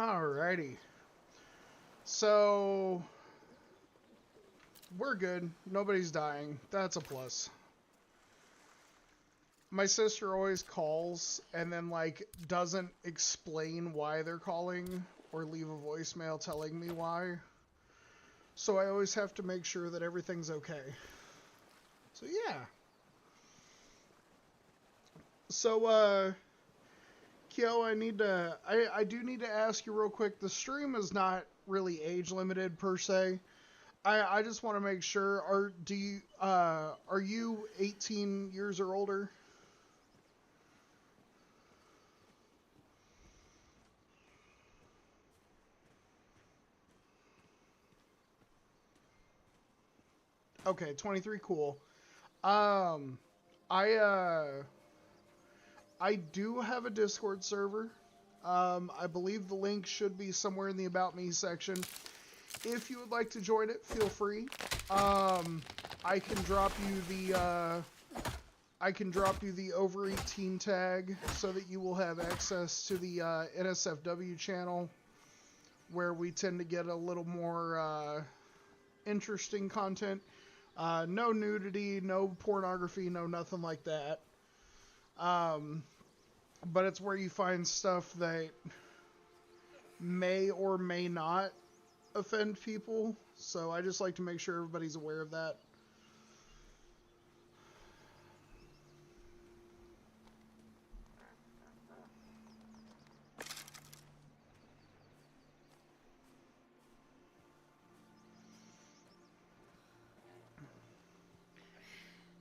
Alrighty. So we're good. Nobody's dying. That's a plus. My sister always calls and then like doesn't explain why they're calling or leave a voicemail telling me why. So I always have to make sure that everything's okay. So yeah. So Kyo, I do need to ask you real quick. The stream is not really age limited per se. I just want to make sure. Are you 18 years or older? Okay, 23, cool. Um, I I do have a Discord server. I believe the link should be somewhere in the About Me section. If you would like to join it, feel free. I can drop you the over 18 tag so that you will have access to the NSFW channel, where we tend to get a little more interesting content. No nudity, no pornography, no nothing like that. But it's where you find stuff that may or may not offend people. So I just like to make sure everybody's aware of that.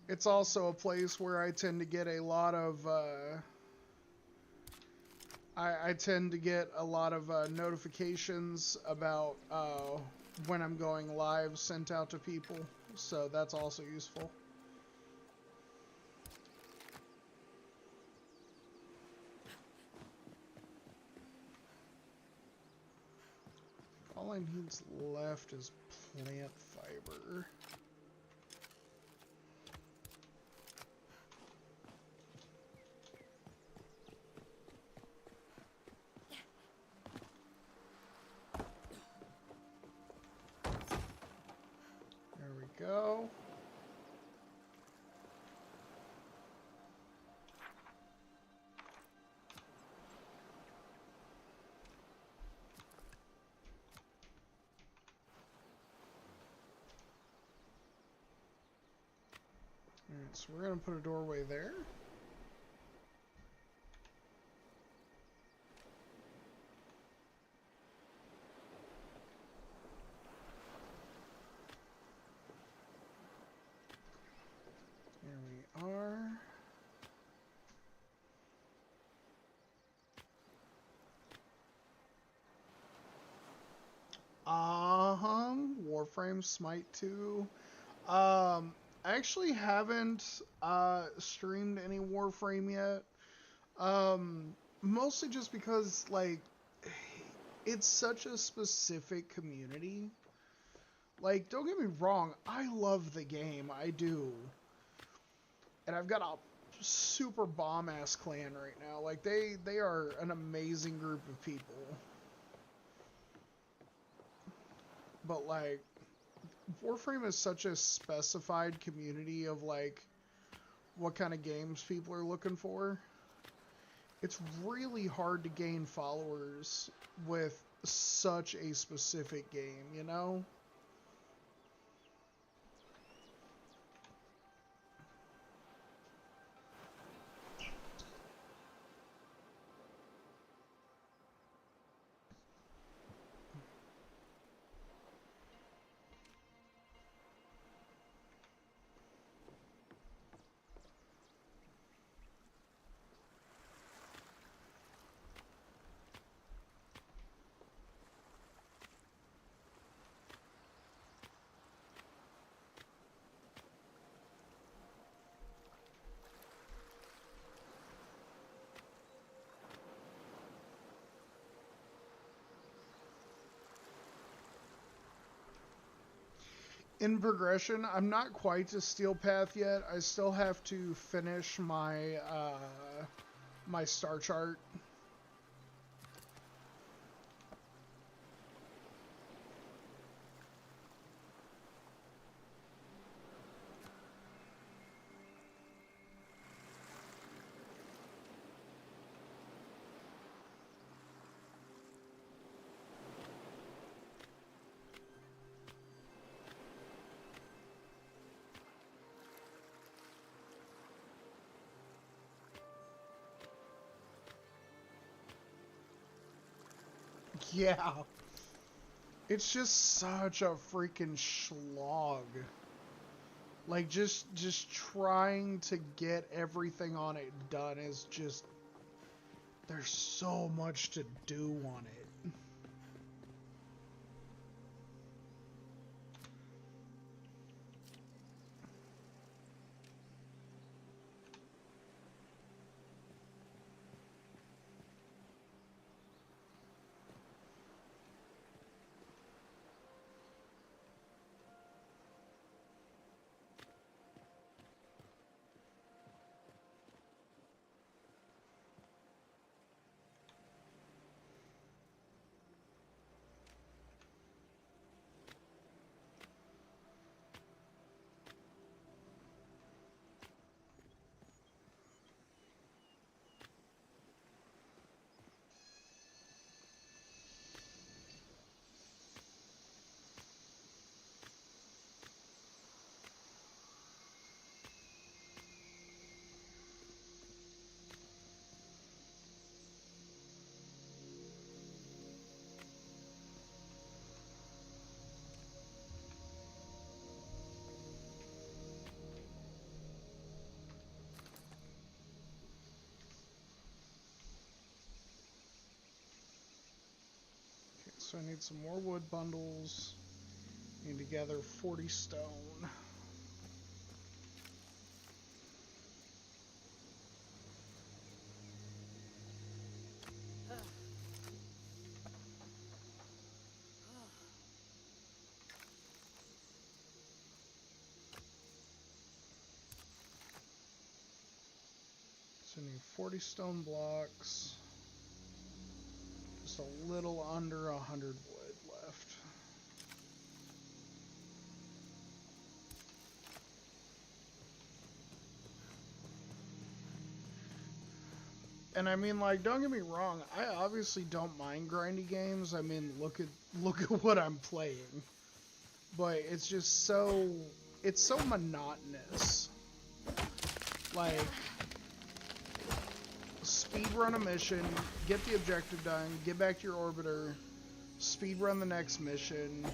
It's also a place where I tend to get a lot of I tend to get a lot of notifications about when I'm going live sent out to people, so that's also useful. All I need's left is plant fiber. There we go. Alright, so we're going to put a doorway there. There we are. Warframe, Smite 2. I actually haven't streamed any Warframe yet. Mostly just because, like, it's such a specific community. Like, don't get me wrong, I love the game, I do. And I've got a super bomb-ass clan right now. Like, they are an amazing group of people. But, like, Warframe is such a specified community of, like, what kind of games people are looking for. It's really hard to gain followers with such a specific game, you know? In progression, I'm not quite to Steel Path yet. I still have to finish my my star chart. Yeah. It's just such a freaking slog. Like, just trying to get everything on it done is just... There's so much to do on it. So I need some more wood bundles. Need to gather 40 stone. So I need 40 stone blocks. Just a little under 100 wood left. And I mean, like, don't get me wrong, I obviously don't mind grindy games. I mean, look at what I'm playing. But it's just it's so monotonous. Like, speed run a mission, get the objective done, get back to your orbiter, speed run the next mission.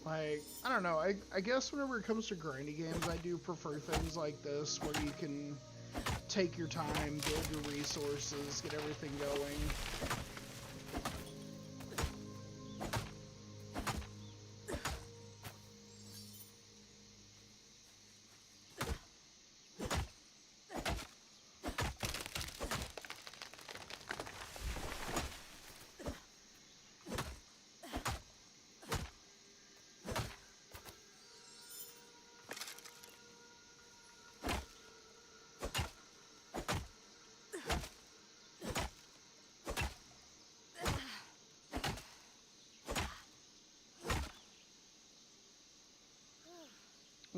Like, I don't know, I guess whenever it comes to grindy games, I do prefer things like this, where you can take your time, build your resources, get everything going.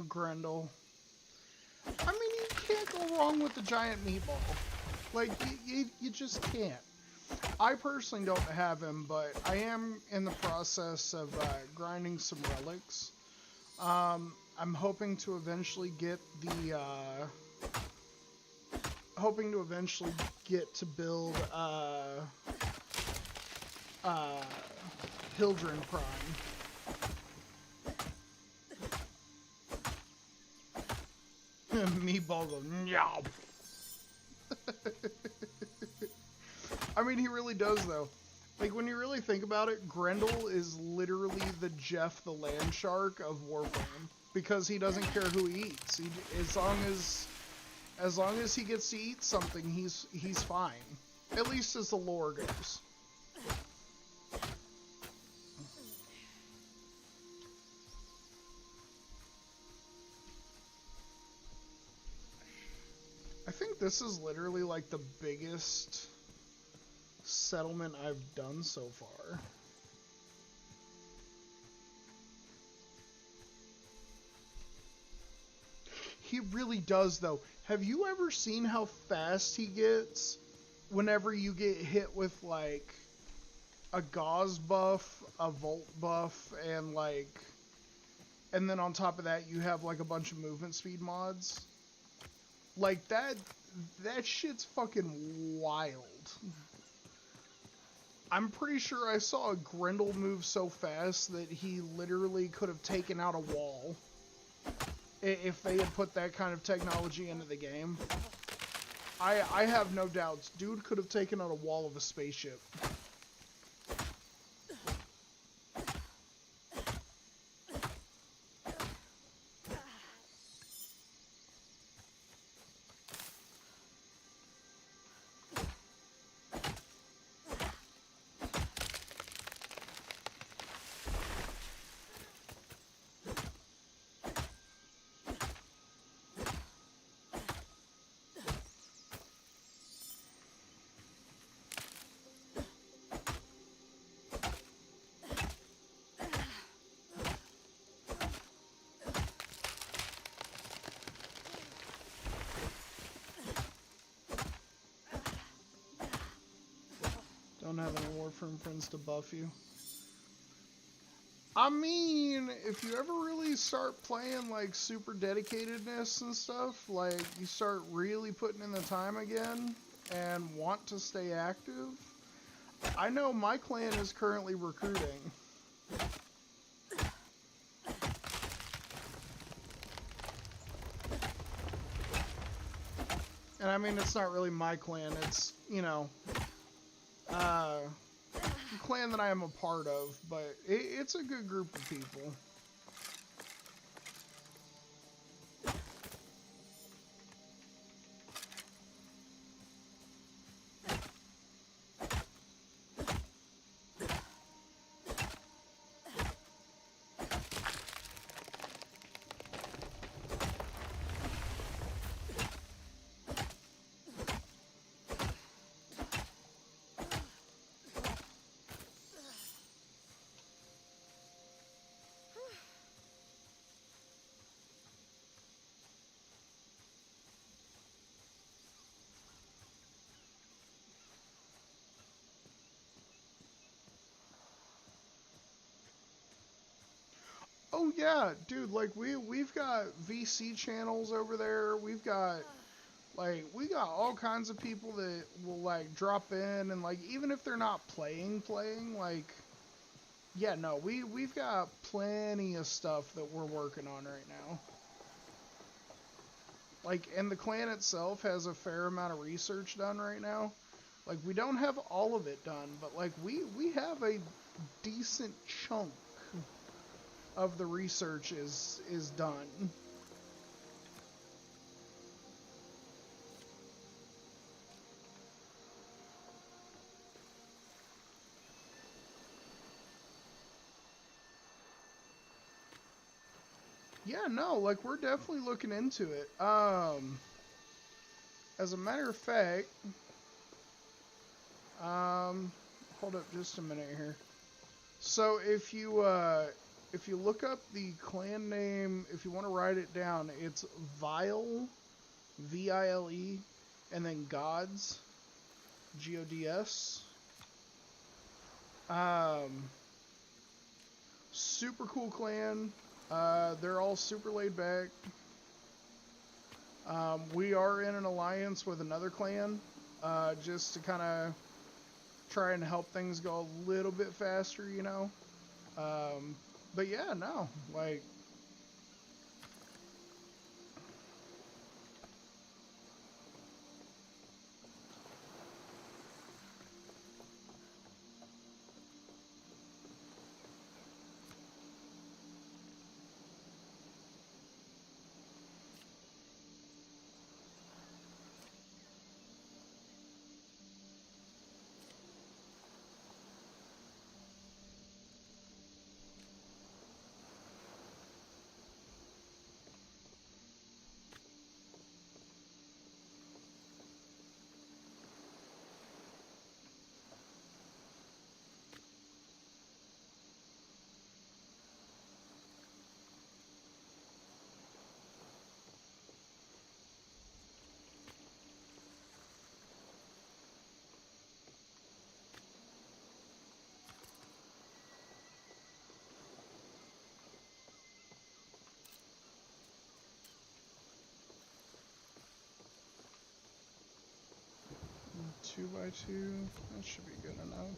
Grendel. I mean, you can't go wrong with the giant meatball. Like, you just can't. I personally don't have him, but I am in the process of grinding some relics. I'm hoping to eventually get the, to build, Hildren Prime. Meatball goes, no. I mean, he really does, though. Like, when you really think about it, Grendel is literally the Jeff the Land Shark of Warframe. Because he doesn't care who he eats. As long as he gets to eat something, he's fine. At least as the lore goes. I think this is literally like the biggest settlement I've done so far. He really does, though. Have you ever seen how fast he gets whenever you get hit with, like, a gauze buff, a volt buff, and, like... And then on top of that, you have, like, a bunch of movement speed mods? Like, that shit's fucking wild. I'm pretty sure I saw a Grendel move so fast that he literally could have taken out a wall if they had put that kind of technology into the game. I have no doubts. Dude could have taken out a wall of a spaceship. Don't have any Warframe friends to buff you. I mean, if you ever really start playing like super dedicatedness and stuff, like you start really putting in the time again and want to stay active, I know my clan is currently recruiting. And I mean, it's not really my clan, it's, you know, clan that I am a part of, but it's a good group of people. Oh yeah, dude, like we've got VC channels over there. We've got we got all kinds of people that will like drop in and like even if they're not playing like yeah, no, we've got plenty of stuff that we're working on right now. Like, and the clan itself has a fair amount of research done right now. Like, we don't have all of it done, but like we have a decent chunk of the research is done. Yeah, no, like we're definitely looking into it. As a matter of fact, hold up just a minute here. So if you look up the clan name, if you want to write it down, it's Vile, V-I-L-E, and then Gods, G-O-D-S. Super cool clan. They're all super laid back. We are in an alliance with another clan, just to kind of try and help things go a little bit faster, you know. But yeah, no, like. 2x2. That should be good enough.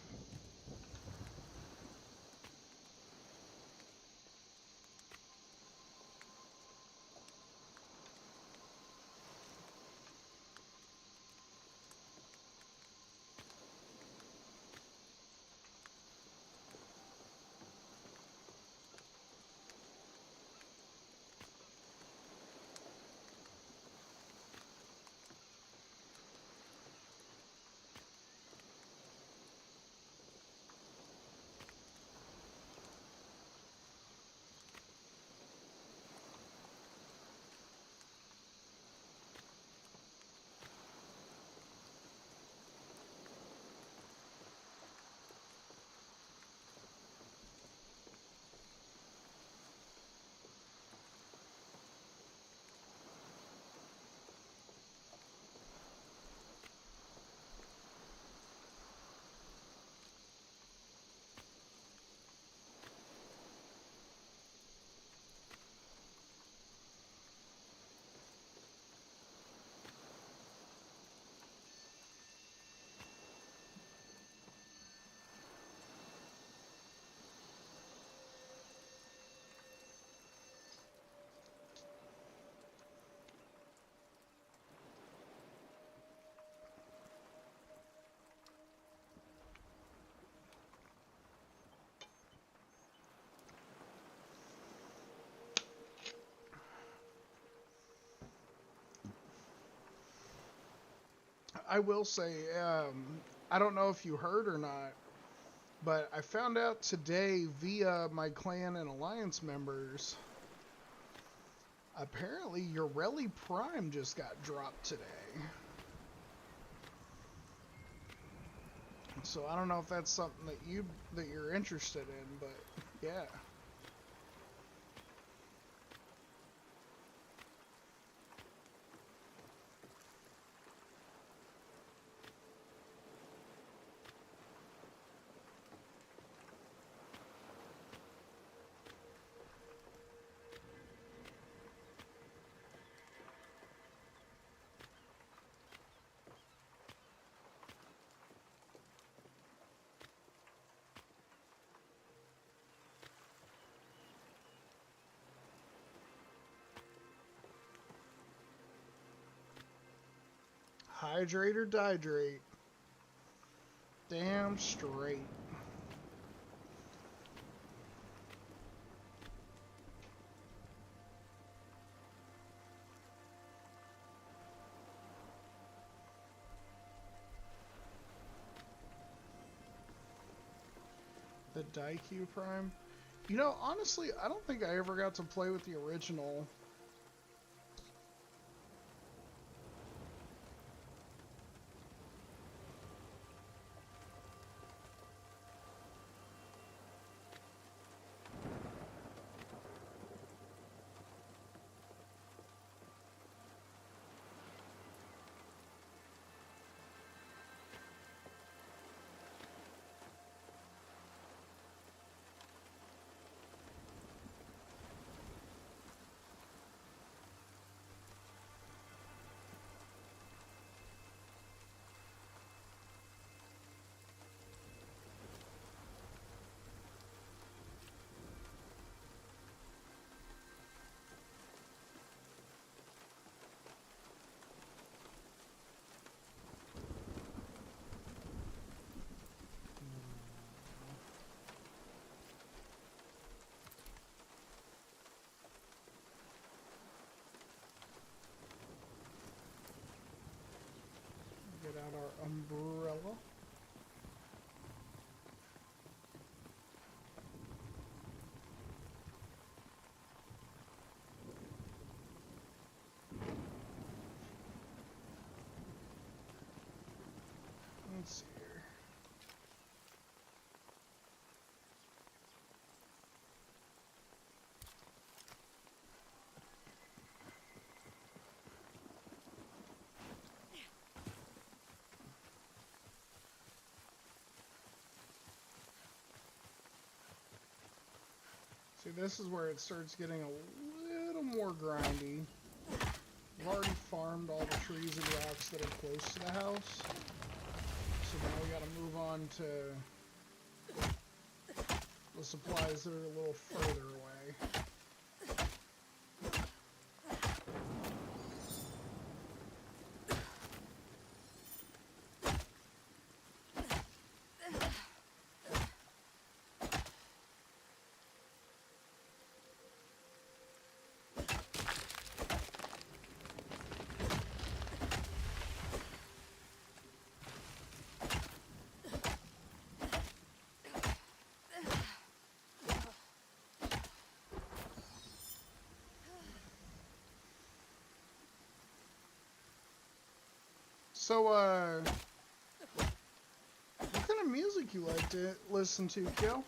I will say, I don't know if you heard or not, but I found out today via my clan and alliance members, apparently your Rally Prime just got dropped today. So I don't know if that's something that you're interested in, but yeah. Hydrate or dihydrate. Damn straight. The Daikyu Prime? You know, honestly, I don't think I ever got to play with the original. Get out our umbrella. Let's see here. See, this is where it starts getting a little more grindy. I've already farmed all the trees and rocks that are close to the house. so now we gotta move on to the supplies that are a little further away. So, what kind of music you like to listen to, Kyo?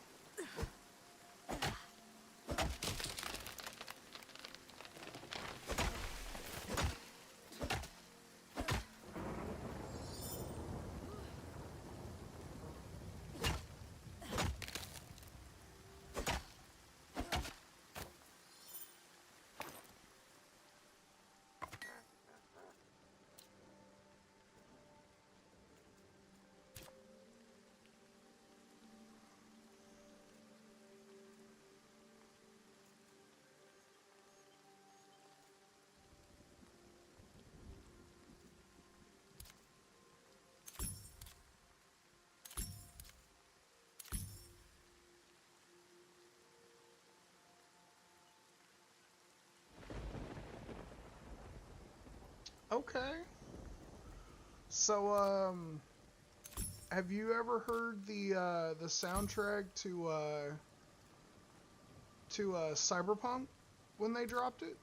Okay. So, have you ever heard the soundtrack to Cyberpunk when they dropped it?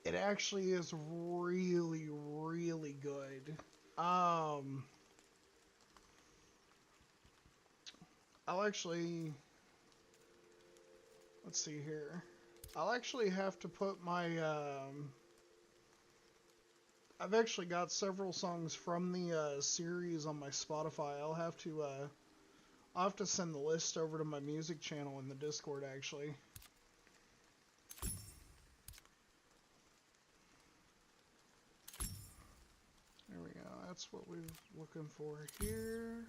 It actually is really, really good. Um, I'll actually, let's see here. I'll actually have to put my, I've actually got several songs from the series on my Spotify. I'll have to send the list over to my music channel in the Discord, actually. There we go. That's what we're looking for here.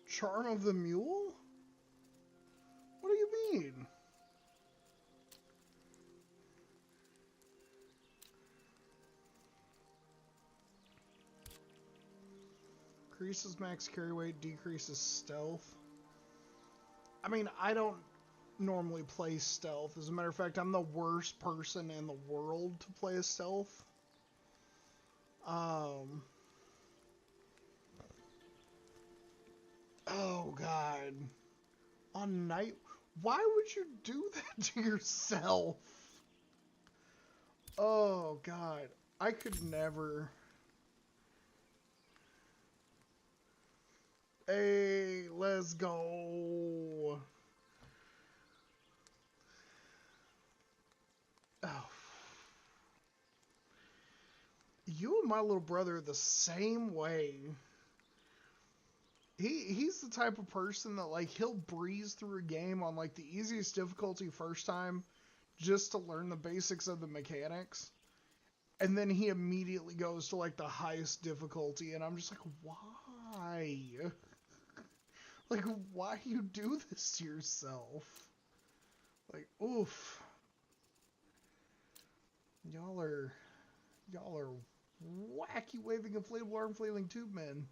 Charm of the Mule? What do you mean? Increases max carry weight, decreases stealth. I mean, I don't normally play stealth. As a matter of fact, I'm the worst person in the world to play a stealth. Oh god. On night, why would you do that to yourself? Oh god, I could never. Hey, let's go. you and my little brother are the same way. He's the type of person that, like, he'll breeze through a game on, like, the easiest difficulty first time just to learn the basics of the mechanics. And then he immediately goes to, like, the highest difficulty, and I'm just like, why? Like, why you do this to yourself? Like, oof. Y'all are wacky waving inflatable arm flailing tube men.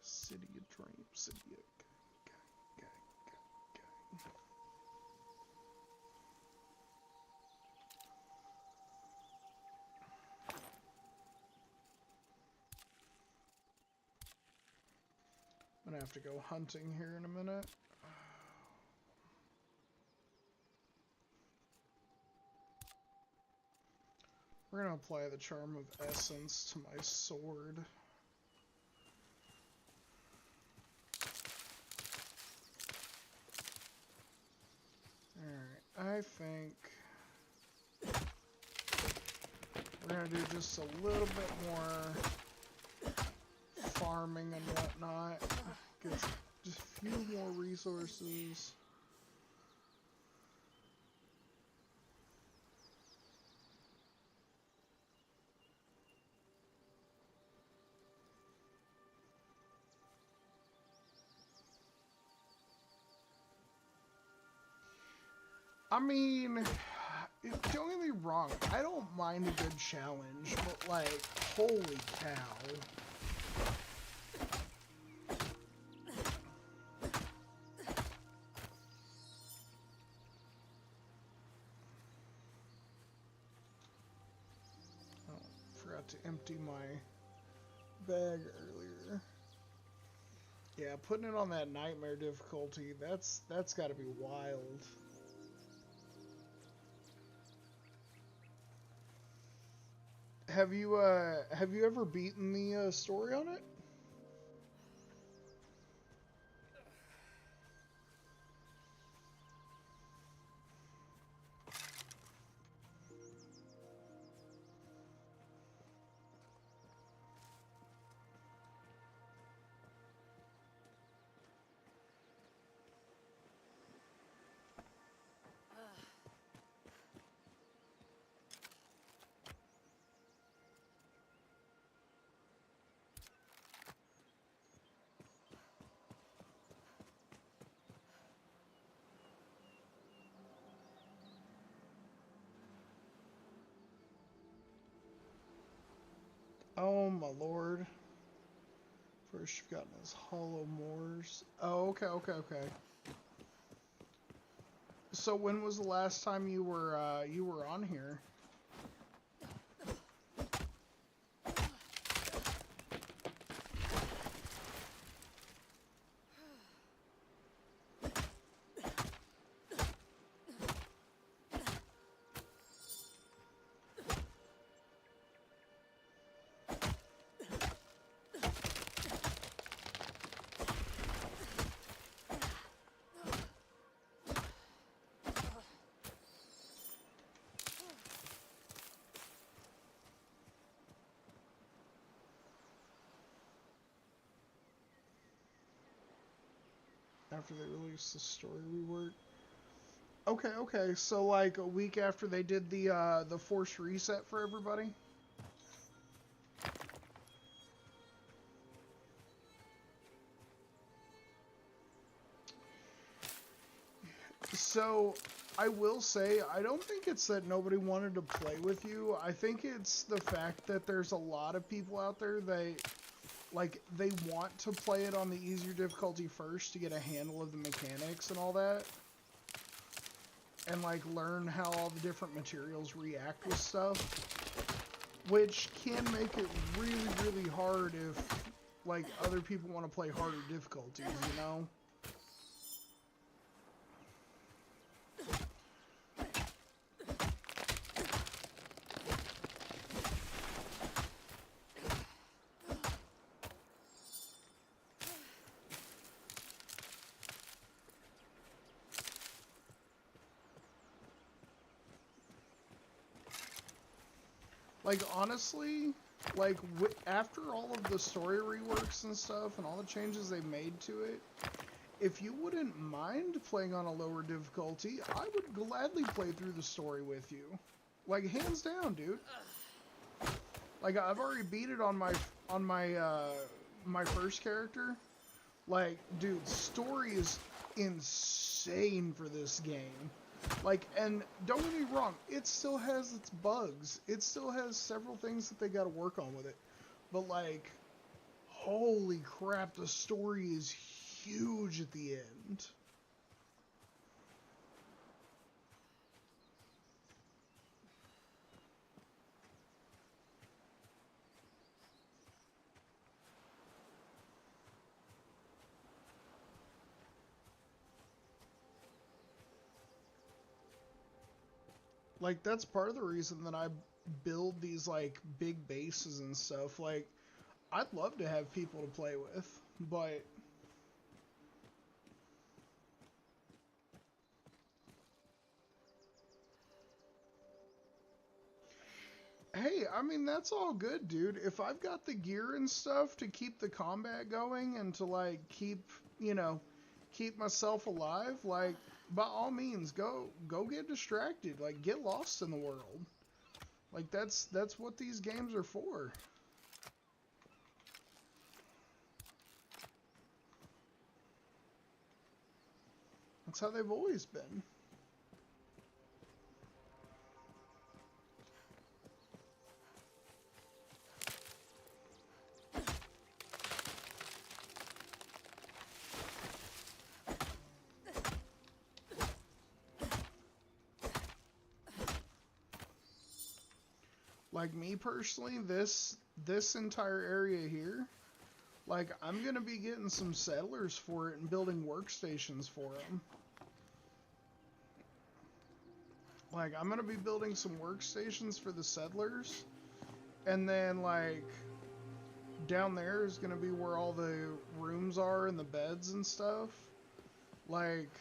City of Dreams, City of Gang. I'm gonna have to go hunting here in a minute. We're gonna apply the Charm of Essence to my sword. Alright, I think we're gonna do just a little bit more farming and whatnot. Get just a few more resources. I mean, don't get me wrong, I don't mind a good challenge, but like, holy cow. Oh, forgot to empty my bag earlier. Yeah, putting it on that nightmare difficulty, that's gotta be wild. Have you ever beaten the story on it? Oh my lord. First you've gotten his hollow moors. Oh, okay. So when was the last time you were on here? After they released the story rework. Okay. So like a week after they did the forced reset for everybody. So I will say I don't think it's that nobody wanted to play with you. I think it's the fact that there's a lot of people out there that like they want to play it on the easier difficulty first to get a handle of the mechanics and all that. And like learn how all the different materials react with stuff. Which can make it really hard if like other people want to play harder difficulties, you know? Like, honestly, like, after all of the story reworks and stuff and all the changes they made to it, if you wouldn't mind playing on a lower difficulty, I would gladly play through the story with you. Like, hands down, dude. Like, I've already beat it on my first character. Like, dude, story is insane for this game. Like, and don't get me wrong, it still has its bugs. It still has several things that they gotta work on with it. But, like, holy crap, the story is huge at the end. Like, that's part of the reason that I build these, like, big bases and stuff. Like, I'd love to have people to play with, but hey, I mean, that's all good, dude. If I've got the gear and stuff to keep the combat going and to, like, keep, you know, keep myself alive, like, by all means, go get distracted. Like, get lost in the world. Like, that's what these games are for. That's how they've always been. Like, me personally, this entire area here, like, I'm gonna be getting some settlers for it and building workstations for them. Like, I'm gonna be building some workstations for the settlers, and then, like, down there is gonna be where all the rooms are and the beds and stuff. Like,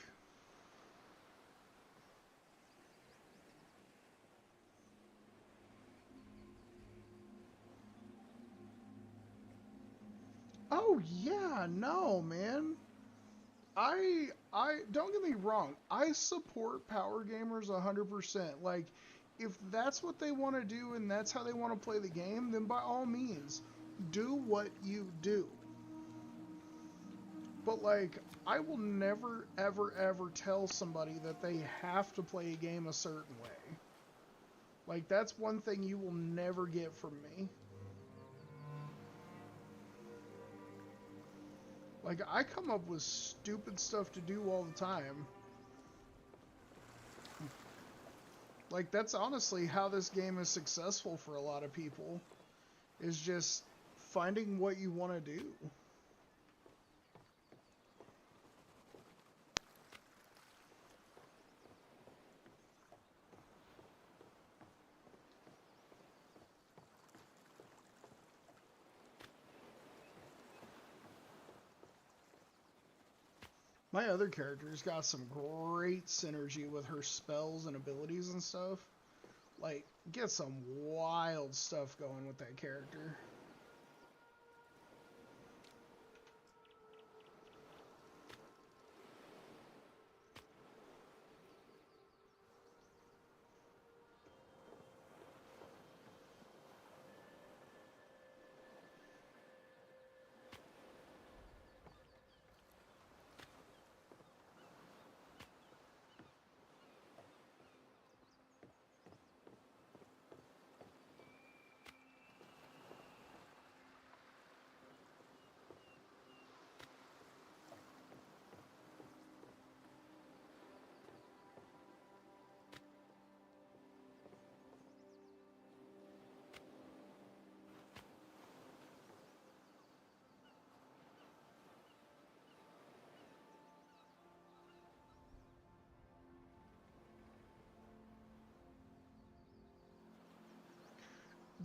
oh yeah, no, man. I don't get me wrong. I support power gamers 100%. Like, if that's what they want to do and that's how they want to play the game, then by all means, do what you do. But, like, I will never, ever, ever tell somebody that they have to play a game a certain way. Like, that's one thing you will never get from me. Like, I come up with stupid stuff to do all the time. Like, that's honestly how this game is successful for a lot of people, is just finding what you want to do. My other character's got some great synergy with her spells and abilities and stuff. Like, get some wild stuff going with that character.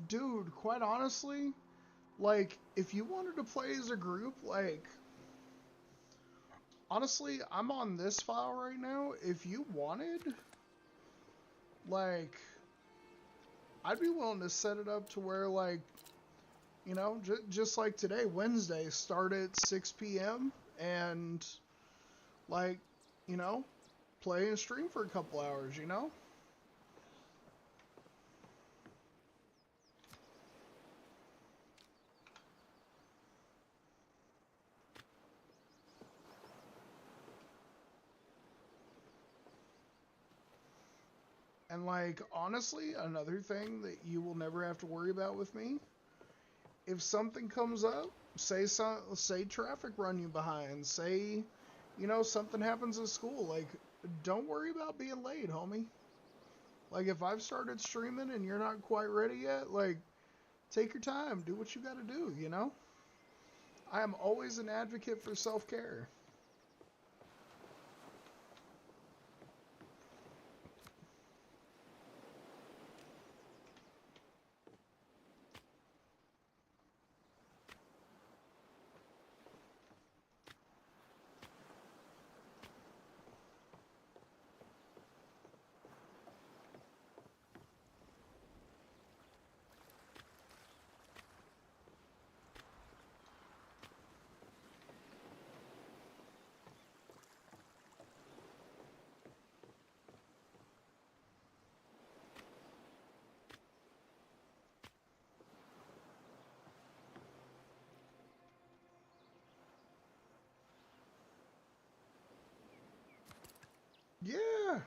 Dude, quite honestly, like, if you wanted to play as a group, like, honestly, I'm on this file right now. If you wanted, like, I'd be willing to set it up to where, like, you know, just like today, Wednesday, start at 6 p.m. and, like, you know, play and stream for a couple hours, you know? And, like, honestly, another thing that you will never have to worry about with me, if something comes up, say traffic run you behind, say, you know, something happens at school, like, don't worry about being late, homie. Like, if I've started streaming and you're not quite ready yet, like, take your time, do what you gotta do, you know? I am always an advocate for self-care. Yeah,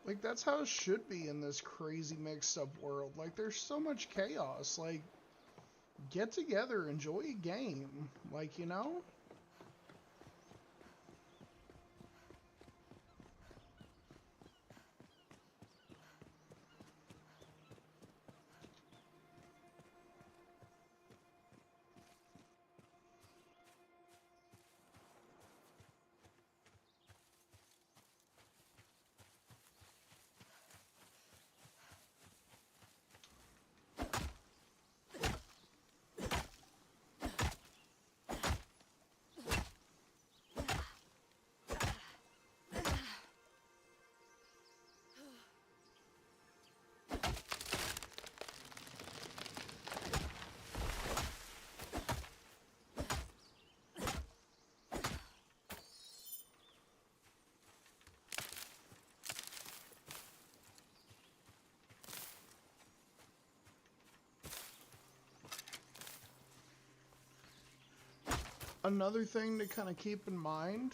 like, that's how it should be in this crazy mixed up world. Like, there's so much chaos. Like, get together, enjoy a game. Like, you know? Another thing to kind of keep in mind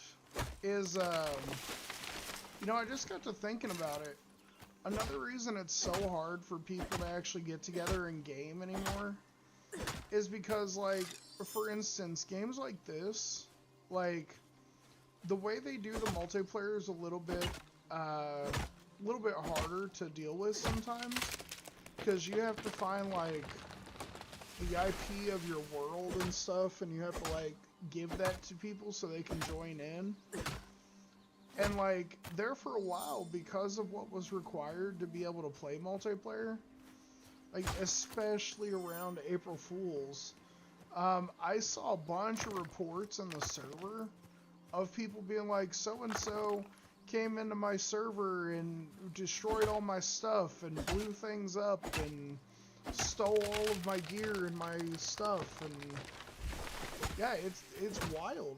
is, you know, I just got to thinking about it. Another reason it's so hard for people to actually get together and game anymore is because, like, for instance, games like this, like, the way they do the multiplayer is a little bit harder to deal with sometimes, because you have to find, like, the IP of your world and stuff, and you have to, like, give that to people so they can join in. And, like, there for a while, because of what was required to be able to play multiplayer, like, especially around April Fools, I saw a bunch of reports in the server of people being like, so-and-so came into my server and destroyed all my stuff and blew things up and stole all of my gear and my stuff, and yeah, it's wild.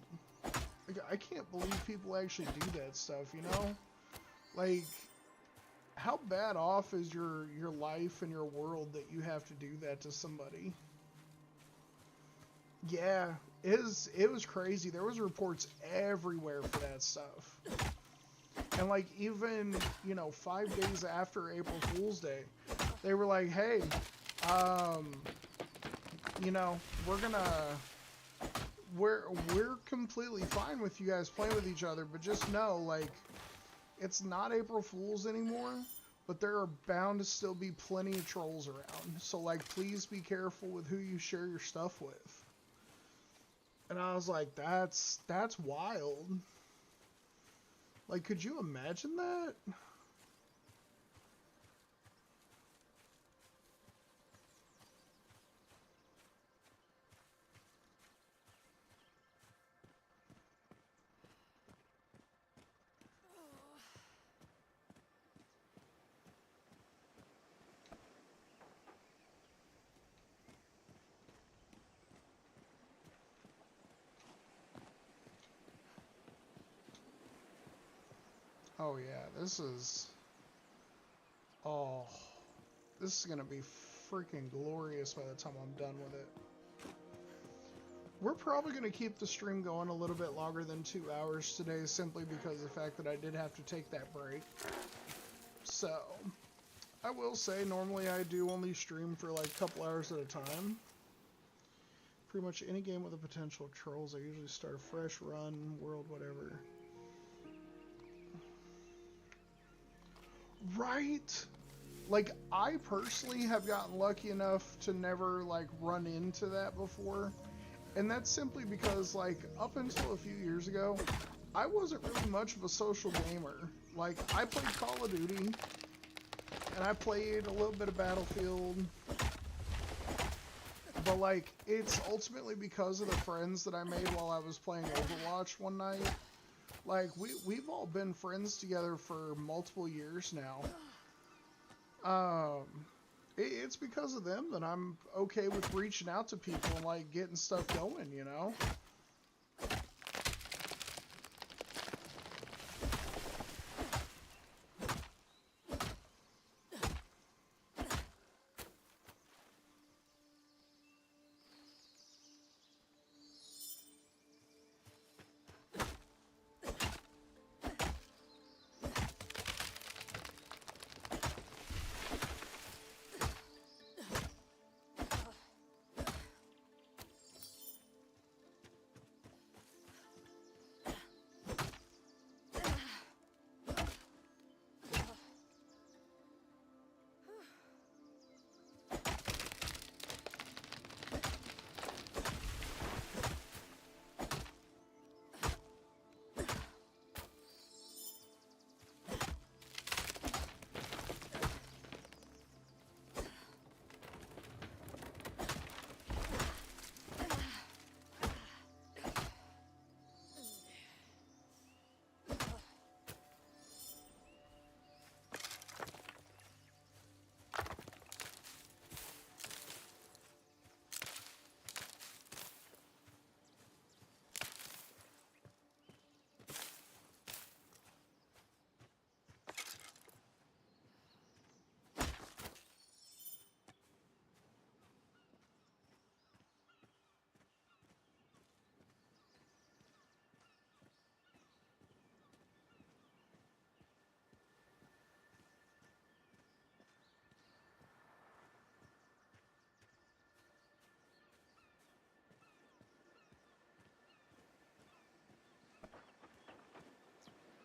Like, I can't believe people actually do that stuff, you know? Like, how bad off is your life and your world that you have to do that to somebody? Yeah, it was crazy. There was reports everywhere for that stuff. And, like, even, you know, 5 days after April Fool's Day, they were like, hey, um, you know, we're completely fine with you guys playing with each other, but just know, like, it's not April Fool's anymore, but there are bound to still be plenty of trolls around. So, like, please be careful with who you share your stuff with. And I was like, that's wild. Like, could you imagine that? Oh yeah, this is... Oh, this is gonna be freaking glorious by the time I'm done with it. We're probably going to keep the stream going a little bit longer than 2 hours today, simply because of the fact that I did have to take that break. So, I will say, normally I do only stream for like a couple hours at a time. Pretty much any game with a potential trolls, I usually start a fresh run, world, whatever. Right? Like, I personally have gotten lucky enough to never, like, run into that before. And that's simply because, like, up until a few years ago, I wasn't really much of a social gamer. Like, I played Call of Duty, and I played a little bit of Battlefield. But, like, it's ultimately because of the friends that I made while I was playing Overwatch one night. Like, we've all been friends together for multiple years now. It's because of them that I'm okay with reaching out to people and, like, getting stuff going, you know?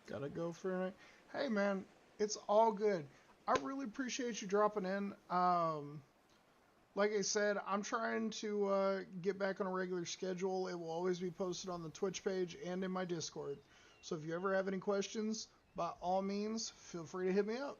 Gotta go for a night. Hey, man, it's all good. I really appreciate you dropping in. Like I said, I'm trying to get back on a regular schedule. It will always be posted on the Twitch page and in my Discord. So if you ever have any questions, by all means, feel free to hit me up.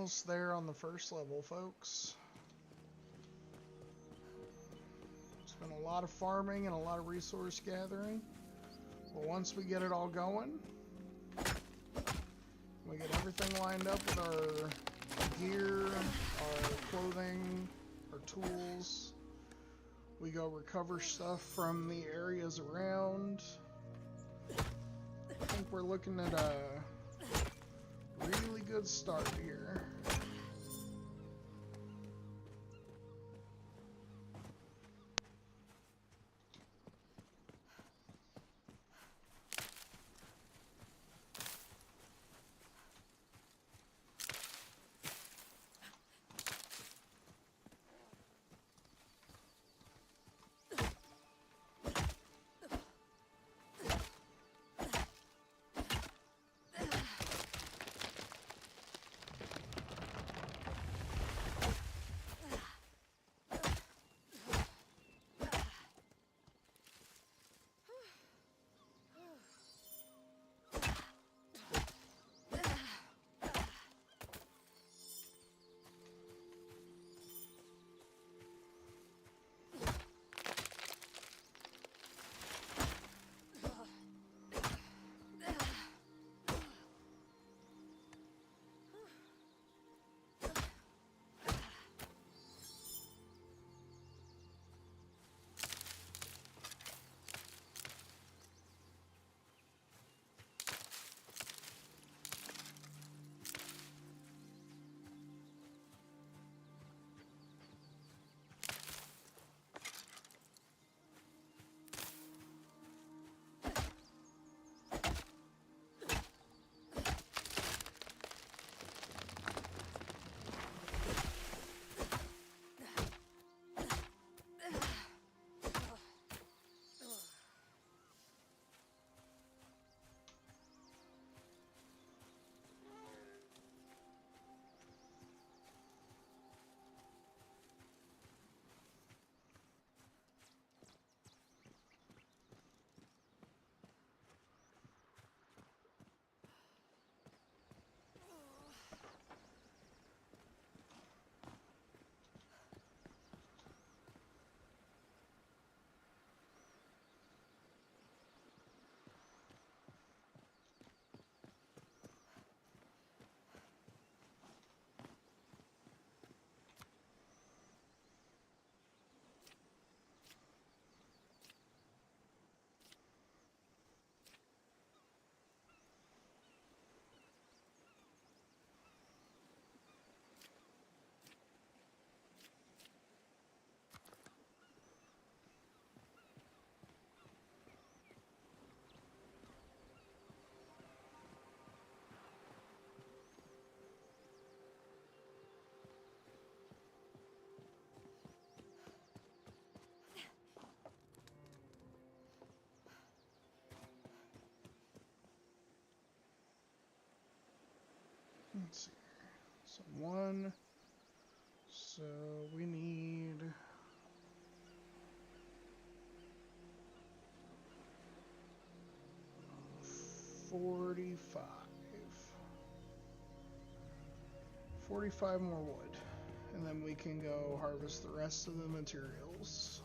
almost there on the first level, folks. It's been a lot of farming and a lot of resource gathering. But once we get it all going, we get everything lined up with our gear, our clothing, our tools. We go recover stuff from the areas around. I think we're looking at a really good start here. Let's see. So one. So we need 45. 45 more wood. And then we can go harvest the rest of the materials.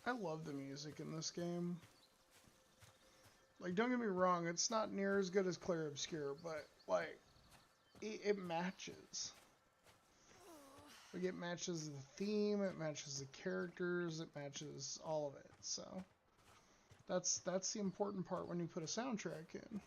I love the music in this game. Like, don't get me wrong, it's not near as good as Clair Obscur, but, like, it matches. Like, it matches the theme, it matches the characters, it matches all of it, so... That's the important part when you put a soundtrack in.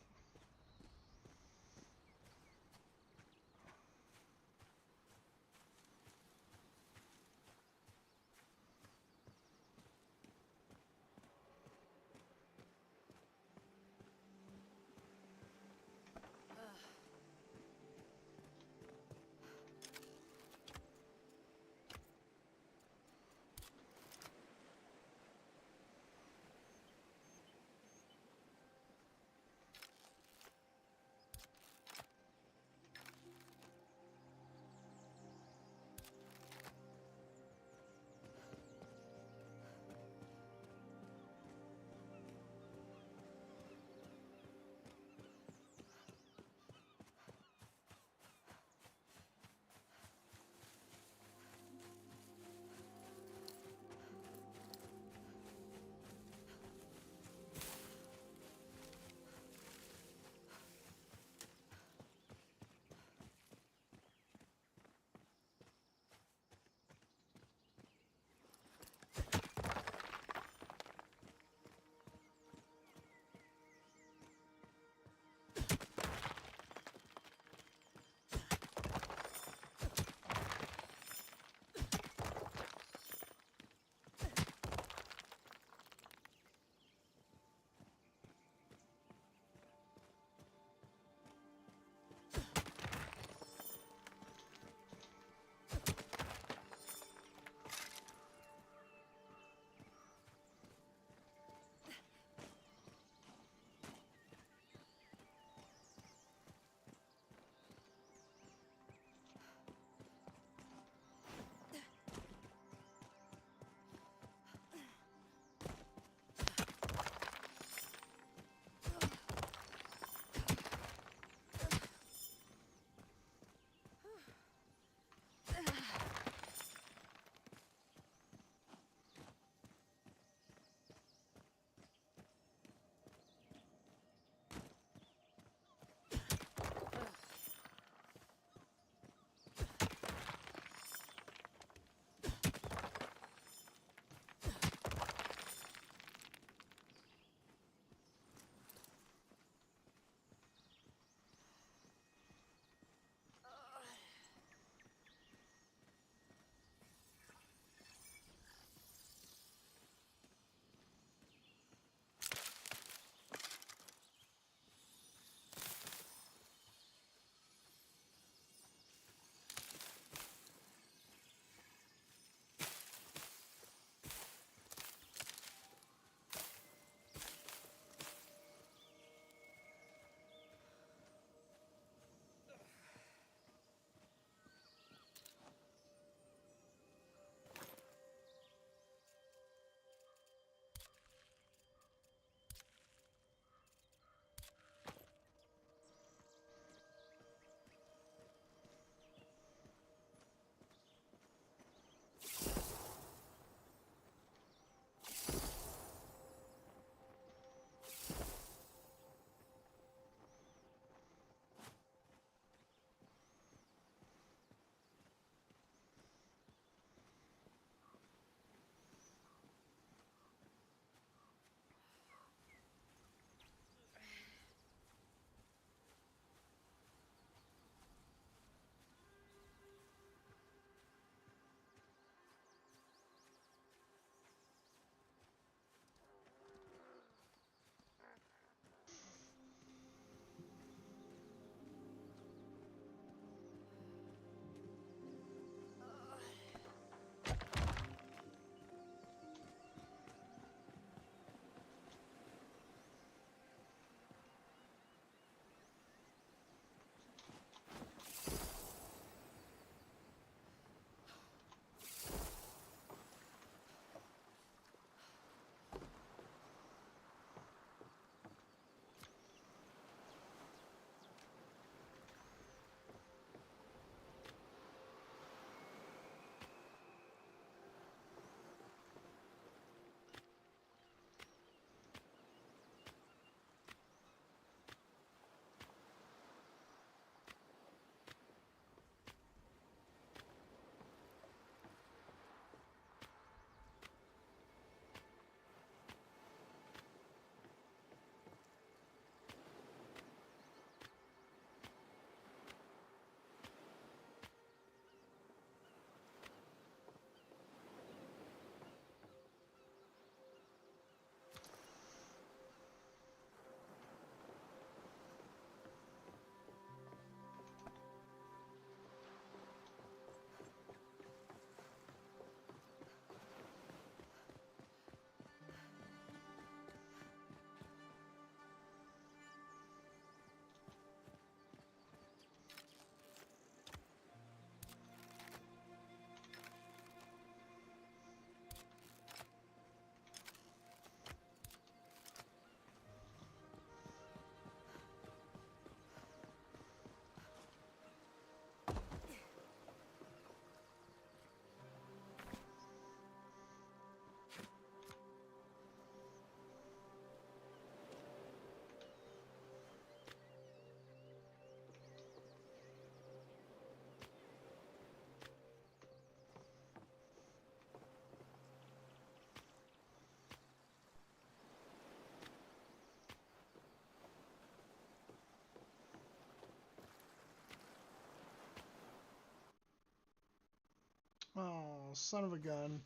son of a gun.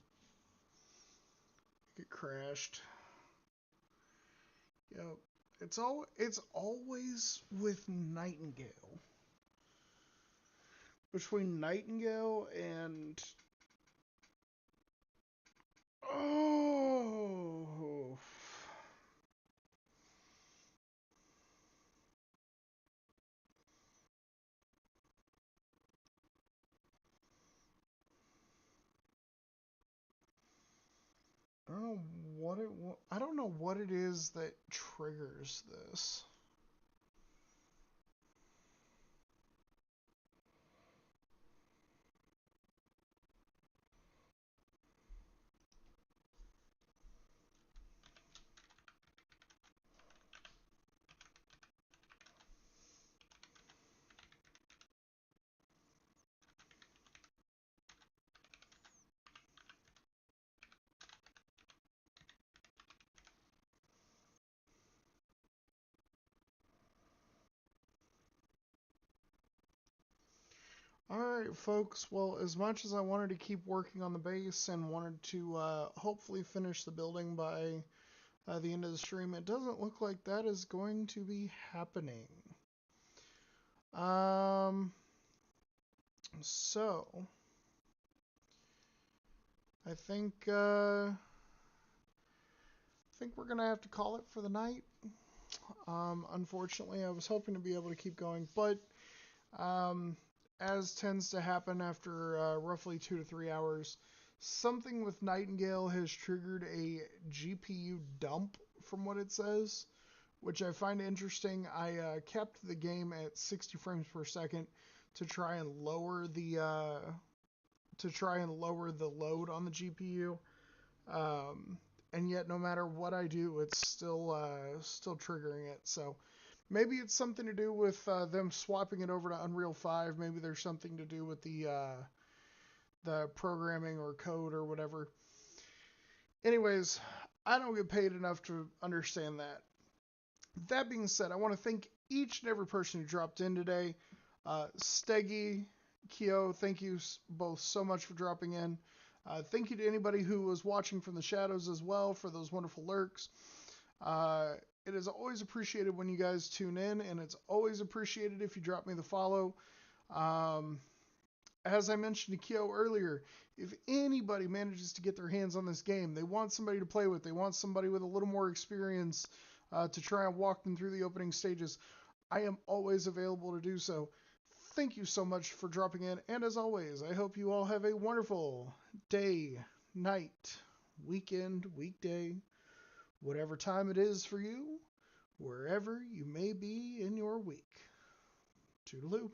It crashed. Yep. It's always with Nightingale. Between Nightingale and oh, I don't know I don't know what it is that triggers this. Alright, folks. Well, as much as I wanted to keep working on the base and wanted to hopefully finish the building by the end of the stream, it doesn't look like that is going to be happening. So I think we're gonna have to call it for the night. Unfortunately, I was hoping to be able to keep going, but um, as tends to happen after roughly 2 to 3 hours, something with Nightingale has triggered a GPU dump, from what it says, which I find interesting. I kept the game at 60 frames per second to try and lower the load on the GPU. Um, and yet, no matter what I do, it's still triggering it. So maybe it's something to do with them swapping it over to Unreal 5. Maybe there's something to do with the programming or code or whatever. Anyways, I don't get paid enough to understand that. That being said, I want to thank each and every person who dropped in today. Steggy, Kyo, thank you both so much for dropping in. Thank you to anybody who was watching from the shadows as well for those wonderful lurks. It is always appreciated when you guys tune in, and it's always appreciated if you drop me the follow. As I mentioned to Kyo earlier, if anybody manages to get their hands on this game, they want somebody to play with, they want somebody with a little more experience to try and walk them through the opening stages, I am always available to do so. Thank you so much for dropping in, and as always, I hope you all have a wonderful day, night, weekend, weekday, whatever time it is for you, wherever you may be in your week. Toodaloo.